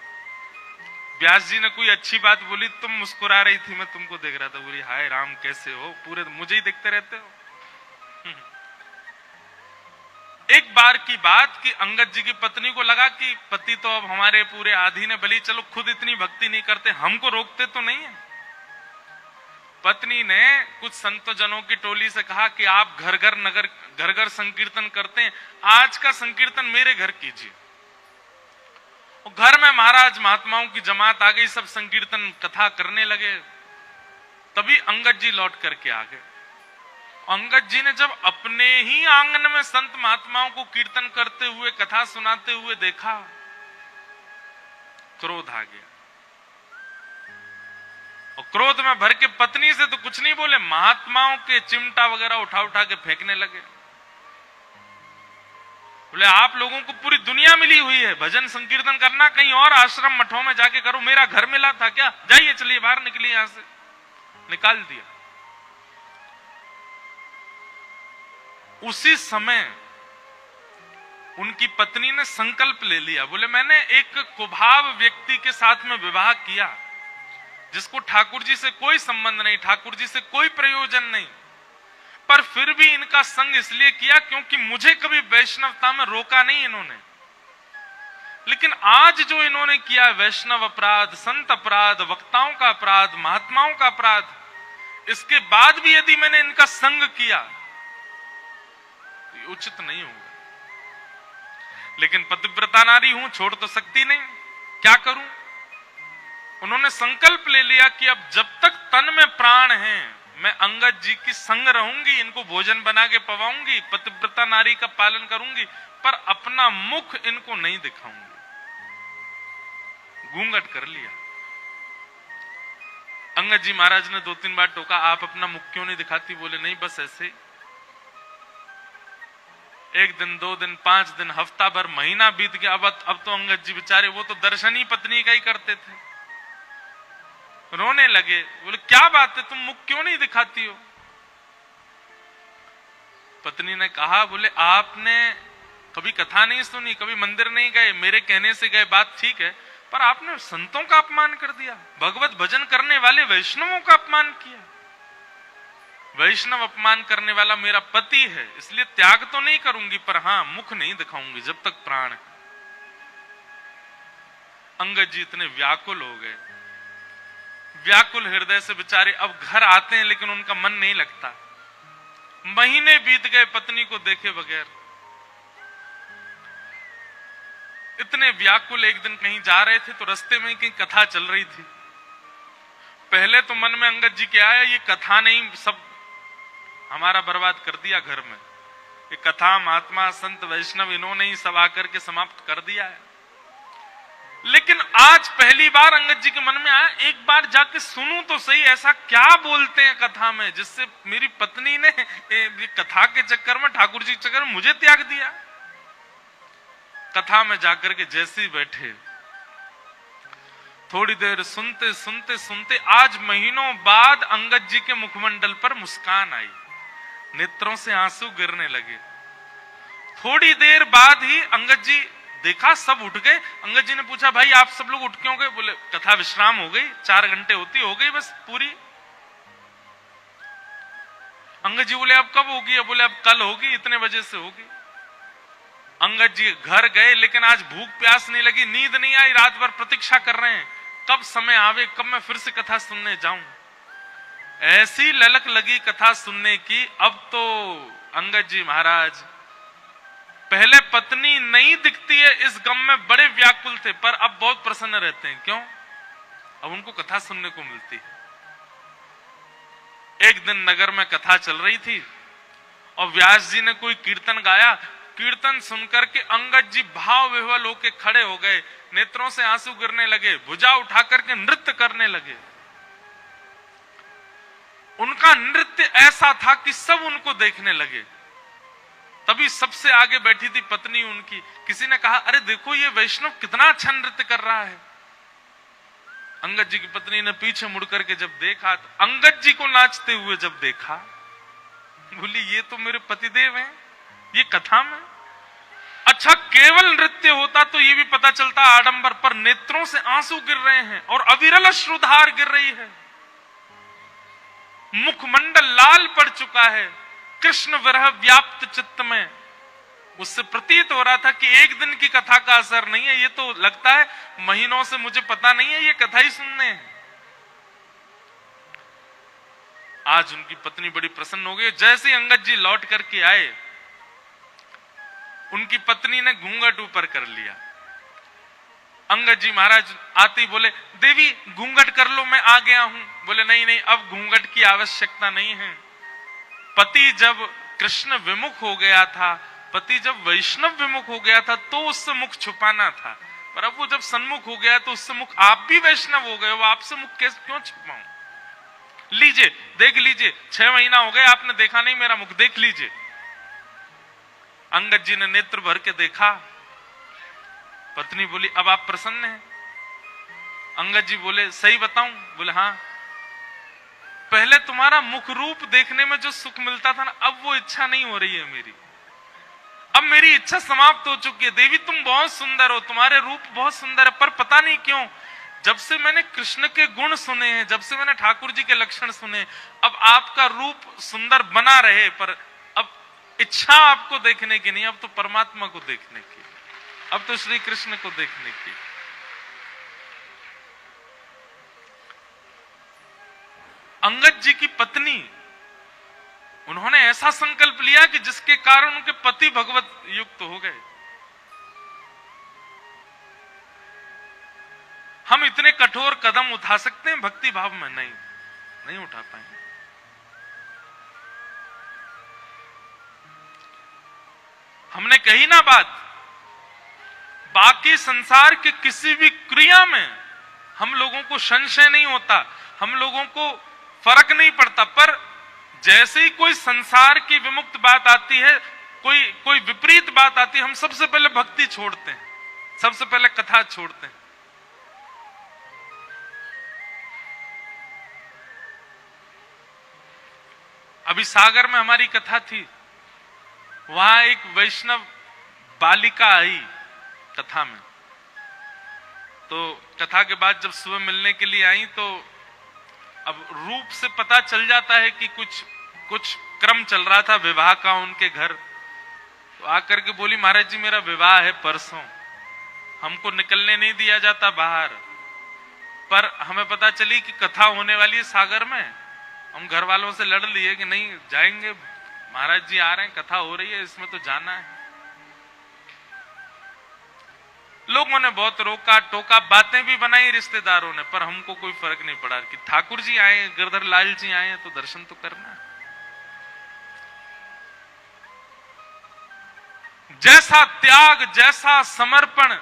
व्यास जी ने कोई अच्छी बात बोली, तुम मुस्कुरा रही थी, मैं तुमको देख रहा था। बोली हाय राम, कैसे हो, पूरे मुझे ही देखते रहते हो। एक बार की बात कि अंगद जी की पत्नी को लगा कि पति तो अब हमारे पूरे अधीन है, भली चलो खुद इतनी भक्ति नहीं करते, हमको रोकते तो नहीं है। पत्नी ने कुछ संत जनों की टोली से कहा कि आप घर घर संकीर्तन करते हैं, आज का संकीर्तन मेरे घर कीजिए। घर में महाराज महात्माओं की जमात आ गई, सब संकीर्तन कथा करने लगे। तभी अंगद जी लौट करके आ गए। अंगद जी ने जब अपने ही आंगन में संत महात्माओं को कीर्तन करते हुए, कथा सुनाते हुए देखा, क्रोध आ गया। और क्रोध में भर के पत्नी से तो कुछ नहीं बोले, महात्माओं के चिमटा वगैरह उठा उठा के फेंकने लगे। बोले आप लोगों को पूरी दुनिया मिली हुई है, भजन संकीर्तन करना कहीं और आश्रम मठों में जाके करो, मेरा घर मिला था क्या? जाइए, चलिए बाहर निकलिए यहां से। निकाल दिया। उसी समय उनकी पत्नी ने संकल्प ले लिया। बोले मैंने एक कुभाव व्यक्ति के साथ में विवाह किया, जिसको ठाकुर जी से कोई संबंध नहीं, ठाकुर जी से कोई प्रयोजन नहीं, पर फिर भी इनका संग इसलिए किया क्योंकि मुझे कभी वैष्णवता में रोका नहीं इन्होंने। लेकिन आज जो इन्होंने किया, वैष्णव अपराध, संत अपराध, वक्ताओं का अपराध, महात्माओं का अपराध, इसके बाद भी यदि मैंने इनका संग किया तो ये उचित नहीं होगा। लेकिन पतिव्रता नारी हूं, छोड़ तो सकती नहीं, क्या करूं? उन्होंने संकल्प ले लिया कि अब जब तक तन में प्राण है, मैं अंगद जी की संग रहूंगी, इनको भोजन बना के पवाऊंगी, पतिव्रता नारी का पालन करूंगी, पर अपना मुख इनको नहीं दिखाऊंगी। घूंघट कर लिया। अंगद जी महाराज ने 2-3 बार टोका, आप अपना मुख क्यों नहीं दिखाती? बोले नहीं, बस ऐसे। 1 दिन, 2 दिन, 5 दिन, हफ्ता भर, महीना बीत गया। अब तो अंगद जी बेचारे, वो तो दर्शन ही पत्नी का ही करते थे, रोने लगे। बोले क्या बात है, तुम मुख क्यों नहीं दिखाती हो? पत्नी ने कहा, बोले आपने कभी कथा नहीं सुनी, कभी मंदिर नहीं गए, मेरे कहने से गए, बात ठीक है, पर आपने संतों का अपमान कर दिया, भगवत भजन करने वाले वैष्णवों का अपमान किया। वैष्णव अपमान करने वाला मेरा पति है, इसलिए त्याग तो नहीं करूंगी, पर हां मुख नहीं दिखाऊंगी जब तक प्राण है। अंगद जी इतने व्याकुल हो गए, व्याकुल हृदय से बेचारे अब घर आते हैं, लेकिन उनका मन नहीं लगता। महीने बीत गए पत्नी को देखे बगैर। इतने व्याकुल एक दिन कहीं जा रहे थे तो रास्ते में कहीं कथा चल रही थी। पहले तो मन में अंगद जी के आया, ये कथा नहीं, सब हमारा बर्बाद कर दिया घर में, ये कथा महात्मा संत वैष्णव इन्होंने ही सब आकर के समाप्त कर दिया है। लेकिन आज पहली बार अंगद जी के मन में आया, एक बार जाके सुनूं तो सही, ऐसा क्या बोलते हैं कथा में जिससे मेरी पत्नी ने कथा के चक्कर में, ठाकुर जी के चक्कर में मुझे त्याग दिया। कथा में जाकर के जैसे ही बैठे, थोड़ी देर सुनते सुनते सुनते आज महीनों बाद अंगद जी के मुखमंडल पर मुस्कान आई, नेत्रों से आंसू गिरने लगे। थोड़ी देर बाद ही अंगद जी देखा सब उठ गए। अंगद जी ने पूछा, भाई आप सब लोग उठ क्यों गए? बोले कथा विश्राम हो गई, 4 घंटे होती हो गई बस पूरी। अंगद जी बोले अब कब होगी? बोले अब कल होगी, इतने बजे से होगी। अंगद जी घर गए, लेकिन आज भूख प्यास नहीं लगी, नींद नहीं आई, रात भर प्रतीक्षा कर रहे हैं कब समय आवे, कब मैं फिर से कथा सुनने जाऊं। ऐसी ललक लगी कथा सुनने की। अब तो अंगद जी महाराज पहले पत्नी नहीं दिखती है इस गम में बड़े व्याकुल थे, पर अब बहुत प्रसन्न रहते हैं। क्यों? अब उनको कथा सुनने को मिलती है। एक दिन नगर में कथा चल रही थी और व्यास जी ने कोई कीर्तन गाया। कीर्तन सुनकर के अंगद जी भाव विह्वल होकर खड़े हो गए, नेत्रों से आंसू गिरने लगे, भुजा उठाकर के नृत्य करने लगे। उनका नृत्य ऐसा था कि सब उनको देखने लगे। तभी सबसे आगे बैठी थी पत्नी उनकी। किसी ने कहा, अरे देखो ये वैष्णव कितना अच्छा नृत्य कर रहा है। अंगद जी की पत्नी ने पीछे मुड़ करके जब देखा, तो अंगद जी को नाचते हुए जब देखा, बोली ये तो मेरे पतिदेव हैं, ये कथा में। अच्छा, केवल नृत्य होता तो ये भी पता चलता आडंबर, पर नेत्रों से आंसू गिर रहे हैं और अविरल अश्रुधार गिर रही है। मुखमंडल लाल पड़ चुका है, कृष्ण विरह व्याप्त चित्त में। उससे प्रतीत हो रहा था कि एक दिन की कथा का असर नहीं है, ये तो लगता है महीनों से मुझे पता नहीं है ये कथा ही सुनने हैं। आज उनकी पत्नी बड़ी प्रसन्न हो गई। जैसे अंगद जी लौट करके आए, उनकी पत्नी ने घूंघट ऊपर कर लिया। अंगद जी महाराज आते ही बोले, देवी घूंघट कर लो, मैं आ गया हूं। बोले नहीं नहीं, अब घूंघट की आवश्यकता नहीं है। पति जब कृष्ण विमुख हो गया था, पति जब वैष्णव विमुख हो गया था, तो उससे मुख छुपाना था, पर अब वो जब सन्मुख हो गया तो उससे मुख, आप भी वैष्णव हो गए, वो आपसे मुख कैसे क्यों छुपाऊं? लीजिए, देख लीजिए, 6 महीना हो गए आपने देखा नहीं मेरा मुख, देख लीजिए। अंगद जी ने नेत्र भर के देखा। पत्नी बोली, अब आप प्रसन्न हैं? अंगद जी बोले, सही बताऊं? बोले हाँ। पहले तुम्हारा मुख रूप देखने में जो सुख मिलता था ना, अब वो इच्छा नहीं हो रही है मेरी। अब मेरी इच्छा समाप्त हो चुकी है। देवी तुम बहुत सुंदर हो, तुम्हारे रूप बहुत सुंदर है, पर पता नहीं क्यों जब से मैंने कृष्ण के गुण सुने हैं, जब से मैंने ठाकुर जी के लक्षण सुने, अब आपका रूप सुंदर बना रहे, पर अब इच्छा आपको देखने की नहीं, अब तो परमात्मा को देखने की, अब तो श्री कृष्ण को देखने की। अंगद जी की पत्नी, उन्होंने ऐसा संकल्प लिया कि जिसके कारण उनके पति भगवत युक्त हो गए। हम इतने कठोर कदम उठा सकते हैं भक्ति भाव में? नहीं उठा पाएंगे। हमने कही ना बात, बाकी संसार की किसी भी क्रिया में हम लोगों को संशय नहीं होता, हम लोगों को फर्क नहीं पड़ता, पर जैसे ही कोई संसार की विमुक्त बात आती है, कोई विपरीत बात आती है, हम सबसे पहले भक्ति छोड़ते हैं, सबसे पहले कथा छोड़ते हैं। अभी सागर में हमारी कथा थी, वहां एक वैष्णव बालिका आई कथा में। तो कथा के बाद जब सुबह मिलने के लिए आई, तो अब रूप से पता चल जाता है कि कुछ क्रम चल रहा था विवाह का उनके घर। तो आकर के बोली, महाराज जी मेरा विवाह है परसों, हमको निकलने नहीं दिया जाता बाहर, पर हमें पता चली कि कथा होने वाली है सागर में। हम घर वालों से लड़ लिए कि नहीं जाएंगे, महाराज जी आ रहे हैं, कथा हो रही है, इसमें तो जाना है। लोगों ने बहुत रोका टोका, बातें भी बनाई रिश्तेदारों ने, पर हमको कोई फर्क नहीं पड़ा कि ठाकुर जी आए, गिरधर लाल जी आए हैं, तो दर्शन तो करना है। जैसा त्याग, जैसा समर्पण,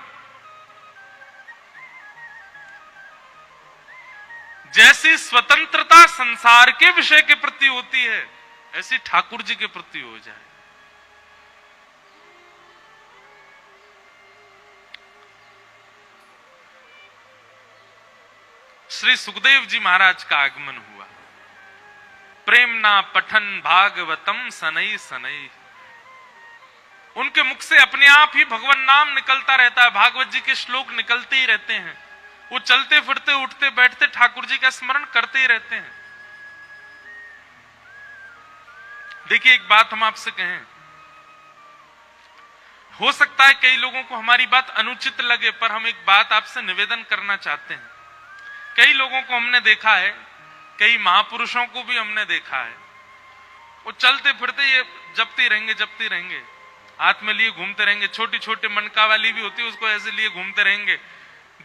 जैसी स्वतंत्रता संसार के विषय के प्रति होती है, ऐसी ठाकुर जी के प्रति हो जाए। श्री सुखदेव जी महाराज का आगमन हुआ। प्रेमना पठन भागवतम सनई सनई, उनके मुख से अपने आप ही भगवान नाम निकलता रहता है, भागवत जी के श्लोक निकलते ही रहते हैं। वो चलते फिरते उठते बैठते ठाकुर जी का स्मरण करते ही रहते हैं। देखिए, एक बात हम आपसे कहें, हो सकता है कई लोगों को हमारी बात अनुचित लगे, पर हम एक बात आपसे निवेदन करना चाहते हैं। कई लोगों को हमने देखा है, कई महापुरुषों को भी हमने देखा है, वो चलते फिरते ये जपते रहेंगे, हाथ में लिए घूमते रहेंगे, छोटी छोटी मनका वाली भी होती है, उसको ऐसे लिए घूमते रहेंगे,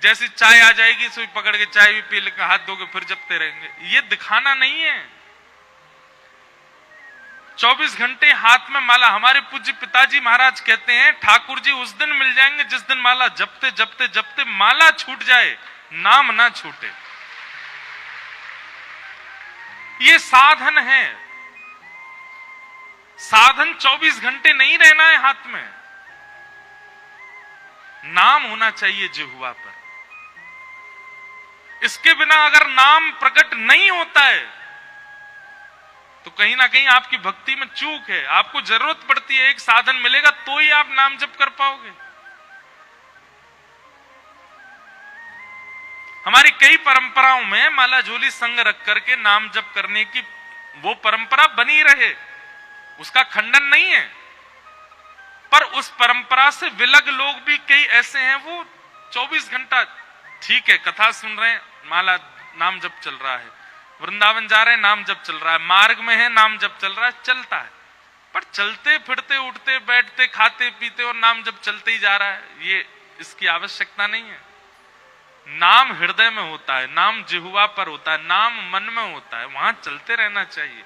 जैसी चाय आ जाएगी सुई पकड़ के चाय भी पी लेकर हाथ धो के फिर जपते रहेंगे। ये दिखाना नहीं है। 24 घंटे हाथ में माला। हमारे पूज्य पिताजी महाराज कहते हैं ठाकुर जी उस दिन मिल जाएंगे जिस दिन माला जपते जपते जपते माला छूट जाए, नाम ना छूटे। ये साधन है। साधन 24 घंटे नहीं रहना है हाथ में, नाम होना चाहिए जिह्वा पर। इसके बिना अगर नाम प्रकट नहीं होता है तो कहीं ना कहीं आपकी भक्ति में चूक है। आपको जरूरत पड़ती है, एक साधन मिलेगा तो ही आप नाम जप कर पाओगे। हमारी कई परंपराओं में माला झोली संग रख करके नाम जप करने की वो परंपरा बनी रहे, उसका खंडन नहीं है, पर उस परंपरा से विलग लोग भी कई ऐसे हैं, वो 24 घंटा ठीक है कथा सुन रहे हैं, माला नाम जप चल रहा है, वृंदावन जा रहे हैं नाम जप चल रहा है, मार्ग में है नाम जप चल रहा है, चलता है, पर चलते फिरते उठते बैठते खाते पीते और नाम जप चलते ही जा रहा है, ये इसकी आवश्यकता नहीं है। नाम हृदय में होता है, नाम जिह्वा पर होता है, नाम मन में होता है, वहां चलते रहना चाहिए।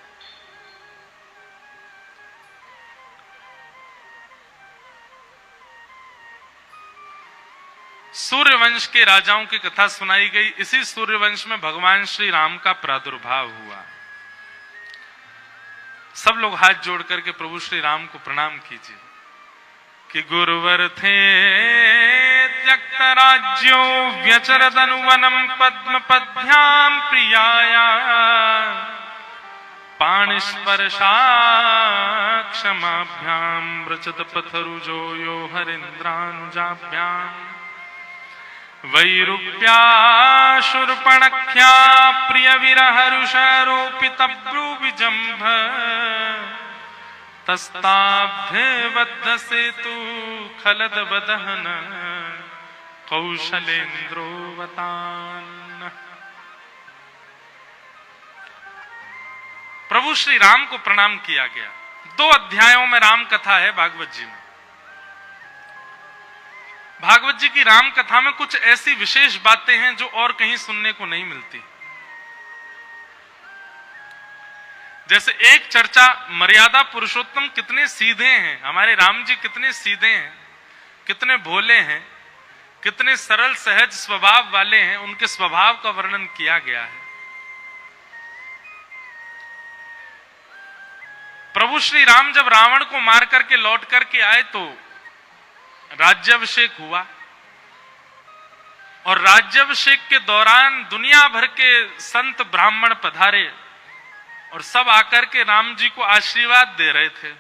सूर्यवंश के राजाओं की कथा सुनाई गई। इसी सूर्यवंश में भगवान श्री राम का प्रादुर्भाव हुआ। सब लोग हाथ जोड़ करके प्रभु श्री राम को प्रणाम कीजिए कि गुरुवर थे त्यक्त राज्यो व्यचरदनुवनम पद्म पद्भ्याम प्रियाया पाणिस्पर्शा क्षमाभ्याम रचत पथरुजो यो हरिन्द्रानुजाभ्याम वैरूप्या शूर्पणख्या प्रिय विरहरुषारोपित ब्रूविजंभ तस्ताभ्यवद्ध सेतु खलद वदहन कौशलेन्द्रोवतान। प्रभु श्री राम को प्रणाम किया गया। 2 अध्यायों में राम कथा है भागवत जी में। भागवत जी की राम कथा में कुछ ऐसी विशेष बातें हैं जो और कहीं सुनने को नहीं मिलती। जैसे एक चर्चा मर्यादा पुरुषोत्तम कितने सीधे हैं, हमारे राम जी कितने सीधे हैं, कितने भोले हैं, कितने सरल सहज स्वभाव वाले हैं, उनके स्वभाव का वर्णन किया गया है। प्रभु श्री राम जब रावण को मार करके लौट करके आए तो राज्याभिषेक हुआ, और राज्याभिषेक के दौरान दुनिया भर के संत ब्राह्मण पधारे और सब आकर के राम जी को आशीर्वाद दे रहे थे।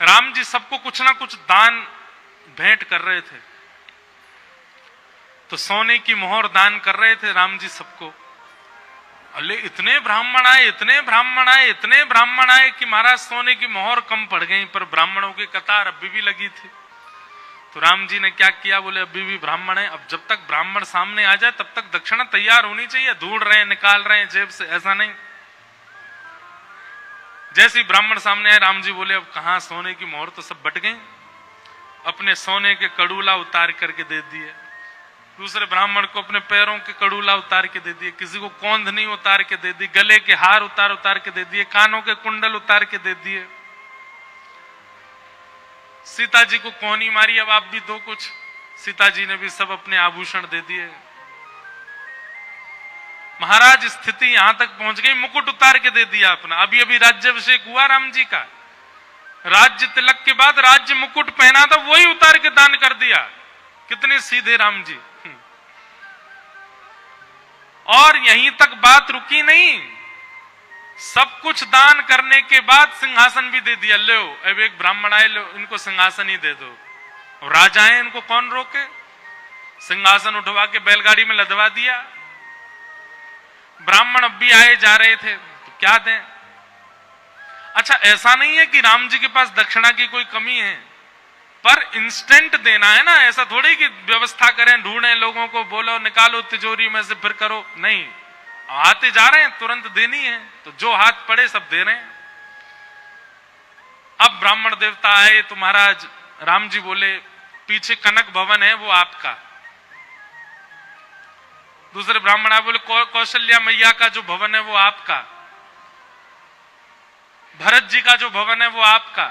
राम जी सबको कुछ ना कुछ दान भेंट कर रहे थे। तो सोने की मोहर दान कर रहे थे राम जी सबको। अरे इतने ब्राह्मण आए, इतने ब्राह्मण आए, इतने ब्राह्मण आए कि महाराज सोने की मोहर कम पड़ गई, पर ब्राह्मणों की कतार अभी भी लगी थी। तो राम जी ने क्या किया, बोले अभी भी ब्राह्मण है, अब जब तक ब्राह्मण सामने आ जाए तब तक दक्षिणा तैयार होनी चाहिए, ढूंढ रहे हैं निकाल रहे हैं जेब से, ऐसा नहीं। जैसे ही ब्राह्मण सामने आए राम जी बोले अब कहां सोने की मोहर तो सब बट गई। अपने सोने के कड़ूला उतार करके दे दिए, दूसरे ब्राह्मण को अपने पैरों के कड़ूला उतार के दे दिए, किसी को कौंधनी उतार के दे दी, गले के हार उतार उतार के दे दिए, कानों के कुंडल उतार के दे दिए। सीता जी को कोहनी मारी, अब आप भी दो कुछ। सीता जी ने भी सब अपने आभूषण दे दिए। महाराज स्थिति यहां तक पहुंच गई, मुकुट उतार के दे दिया अपना। अभी अभी राज्याभिषेक हुआ राम जी का, राज्य तिलक के बाद राज्य मुकुट पहना था वही उतार के दान कर दिया। कितने सीधे राम जी। और यहीं तक बात रुकी नहीं, सब कुछ दान करने के बाद सिंहासन भी दे दिया। लो अब एक ब्राह्मण आए, लो इनको सिंहासन ही दे दो। और राजा है, इनको कौन रोके। सिंहासन उठवा के बैलगाड़ी में लदवा दिया। ब्राह्मण अब भी आए जा रहे थे तो क्या दें। अच्छा ऐसा नहीं है कि राम जी के पास दक्षिणा की कोई कमी है, पर इंस्टेंट देना है ना, ऐसा थोड़ी कि व्यवस्था करें, ढूंढें लोगों को, बोलो निकालो तिजोरी में से फिर करो, नहीं। आते जा रहे हैं तुरंत देनी है, तो जो हाथ पड़े सब दे रहे हैं। अब ब्राह्मण देवता आए तो महाराज राम जी बोले पीछे कनक भवन है वो आपका। दूसरे ब्राह्मण आए बोले कौशल्या मैया का जो भवन है वो आपका, भरत जी का जो भवन है वो आपका।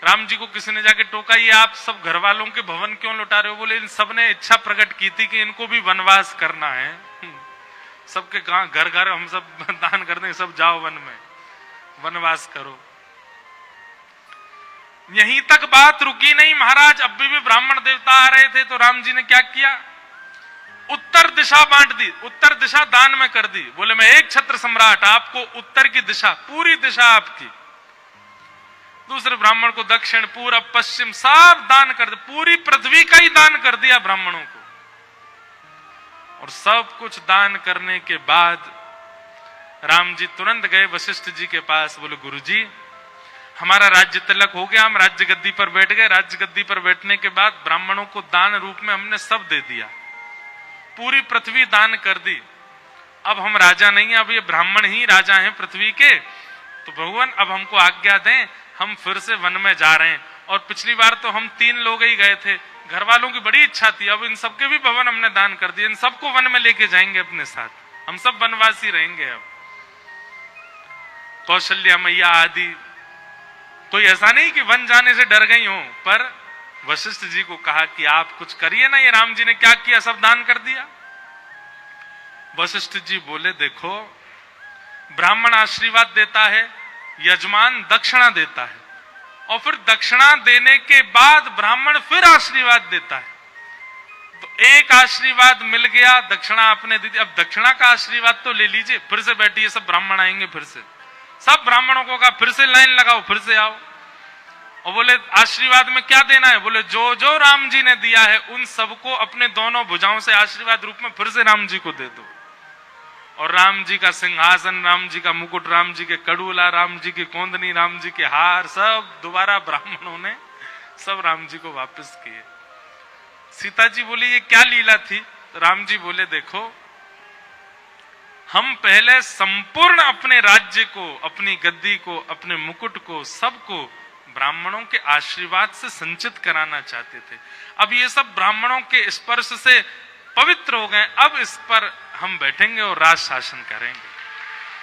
राम जी को किसी ने जाके टोका, ये आप सब घर वालों के भवन क्यों लुटा रहे हो? बोले इन सब ने इच्छा प्रकट की थी कि इनको भी वनवास करना है, सबके घर घर हम सब दान कर दें, सब जाओ वन में वनवास करो। यहीं तक बात रुकी नहीं महाराज, अब भी ब्राह्मण देवता आ रहे थे तो राम जी ने क्या किया, उत्तर दिशा बांट दी, उत्तर दिशा दान में कर दी। बोले मैं एक छत्र सम्राट, आपको उत्तर की दिशा, पूरी दिशा आपकी। दूसरे ब्राह्मण को दक्षिण, पूरब, पश्चिम सब दान कर दिया, पूरी पृथ्वी का ही दान कर दिया ब्राह्मणों को। और सब कुछ दान करने के बाद राम जी तुरंत गए वशिष्ठ जी के पास। बोले गुरुजी हमारा राज्य तिलक हो गया, हम राज्य गद्दी पर बैठ गए। राज्य गद्दी पर बैठने के बाद ब्राह्मणों को दान रूप में हमने सब दे दिया, पूरी पृथ्वी दान कर दी। अब हम राजा नहीं है, अब ये ब्राह्मण ही राजा हैं पृथ्वी के। तो भगवान अब हमको आज्ञा दें, हम फिर से वन में जा रहे हैं। और पिछली बार तो हम 3 लोग ही गए थे, घर वालों की बड़ी इच्छा थी, अब इन सबके भी भवन हमने दान कर दिए, इन सबको वन में लेके जाएंगे अपने साथ, हम सब वनवासी रहेंगे। अब कौशल्या मैया आदि कोई ऐसा नहीं कि वन जाने से डर गई हो, पर वशिष्ठ जी को कहा कि आप कुछ करिए ना, ये राम जी ने क्या किया, सब दान कर दिया। वशिष्ठ जी बोले देखो ब्राह्मण आशीर्वाद देता है, यजमान दक्षिणा देता है, और फिर दक्षिणा देने के बाद ब्राह्मण फिर आशीर्वाद देता है। तो एक आशीर्वाद मिल गया, दक्षिणा आपने दी थी, अब दक्षिणा का आशीर्वाद तो ले लीजिए, फिर से बैठिए, सब ब्राह्मण आएंगे। फिर से सब ब्राह्मणों को कहा फिर से लाइन लगाओ, फिर से आओ। और बोले आशीर्वाद में क्या देना है? बोले जो जो राम जी ने दिया है उन सबको अपने दोनों भुजाओं से आशीर्वाद रूप में फिर से राम जी को दे दो। और राम जी का सिंहासन, राम जी का मुकुट, राम जी के कड़ूला, राम जी की कोंदनी, राम जी के हार, सब दोबारा ब्राह्मणों ने सब राम जी को वापस किए। सीता जी बोली ये क्या लीला थी? राम जी बोले देखो हम पहले संपूर्ण अपने राज्य को, अपनी गद्दी को, अपने मुकुट को, सबको ब्राह्मणों के आशीर्वाद से संचित कराना चाहते थे। अब ये सब ब्राह्मणों के स्पर्श से पवित्र हो गए, अब इस पर हम बैठेंगे और राज शासन करेंगे।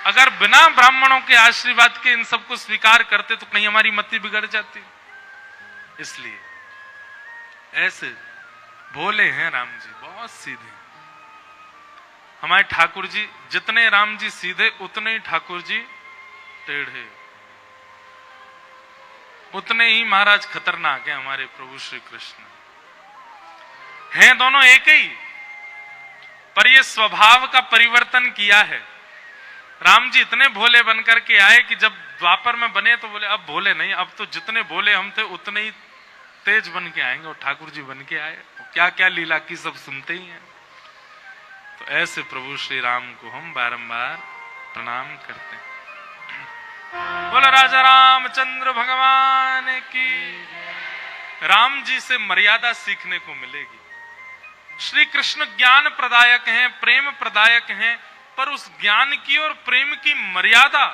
अगर बिना ब्राह्मणों के आशीर्वाद के इन सबको स्वीकार करते तो कहीं हमारी मति बिगड़ जाती। इसलिए ऐसे भोले हैं राम जी, बहुत सीधे। हमारे ठाकुर जी, जितने राम जी सीधे उतने ही ठाकुर जी टेढ़े, उतने ही महाराज खतरनाक है हमारे प्रभु श्री कृष्ण। हैं दोनों एक ही, पर ये स्वभाव का परिवर्तन किया है। राम जी इतने भोले बनकर के आए कि जब द्वापर में बने तो बोले अब भोले नहीं, अब तो जितने भोले हम थे उतने ही तेज बन के आएंगे। और ठाकुर जी बन के आए, क्या क्या लीला की सब सुनते ही हैं। तो ऐसे प्रभु श्री राम को हम बारंबार प्रणाम करते हैं। बोलो राजा रामचंद्र भगवान की। राम जी से मर्यादा सीखने को मिलेगी। श्री कृष्ण ज्ञान प्रदायक हैं, प्रेम प्रदायक हैं, पर उस ज्ञान की और प्रेम की मर्यादा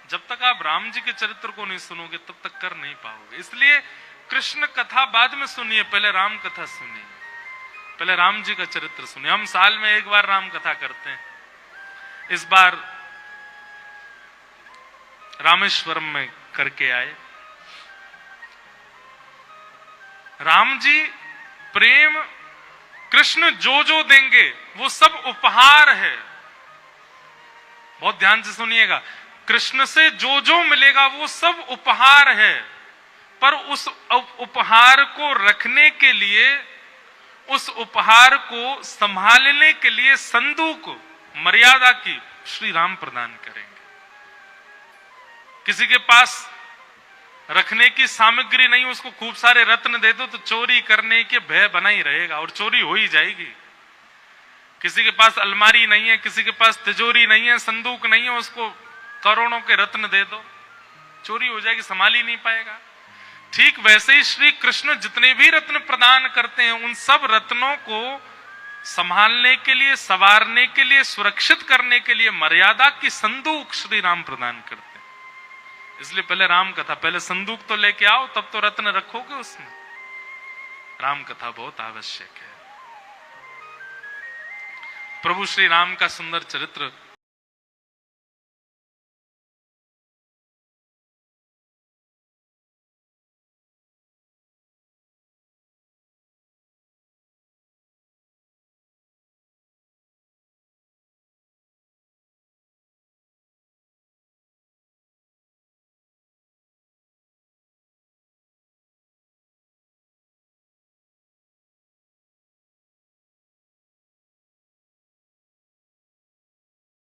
जब तक आप राम जी के चरित्र को नहीं सुनोगे तब तक कर नहीं पाओगे। इसलिए कृष्ण कथा बाद में सुनिए, पहले राम कथा सुनिए, पहले राम जी का चरित्र सुनिए। हम साल में एक बार राम कथा करते हैं। इस बार रामेश्वरम में करके आए। राम जी प्रेम कृष्ण जो जो देंगे वो सब उपहार है। बहुत ध्यान से सुनिएगा, कृष्ण से जो जो मिलेगा वो सब उपहार है, पर उस उपहार को रखने के लिए, उस उपहार को संभालने के लिए संदूक मर्यादा की श्री राम प्रदान करेंगे। किसी के पास रखने की सामग्री नहीं, उसको खूब सारे रत्न दे दो तो चोरी करने के भय बना ही रहेगा और चोरी हो ही जाएगी। किसी के पास अलमारी नहीं है, किसी के पास तिजोरी नहीं है, संदूक नहीं है, उसको करोड़ों के रत्न दे दो, चोरी हो जाएगी, संभाल ही नहीं पाएगा। ठीक वैसे ही श्री कृष्ण जितने भी रत्न प्रदान करते हैं उन सब रत्नों को संभालने के लिए, संवारने के लिए, सुरक्षित करने के लिए मर्यादा की संदूक श्री राम प्रदान करते हैं। इसलिए पहले राम कथा, पहले संदूक तो लेके आओ, तब तो रत्न रखोगे उसमें। राम कथा बहुत आवश्यक है। प्रभु श्री राम का सुंदर चरित्र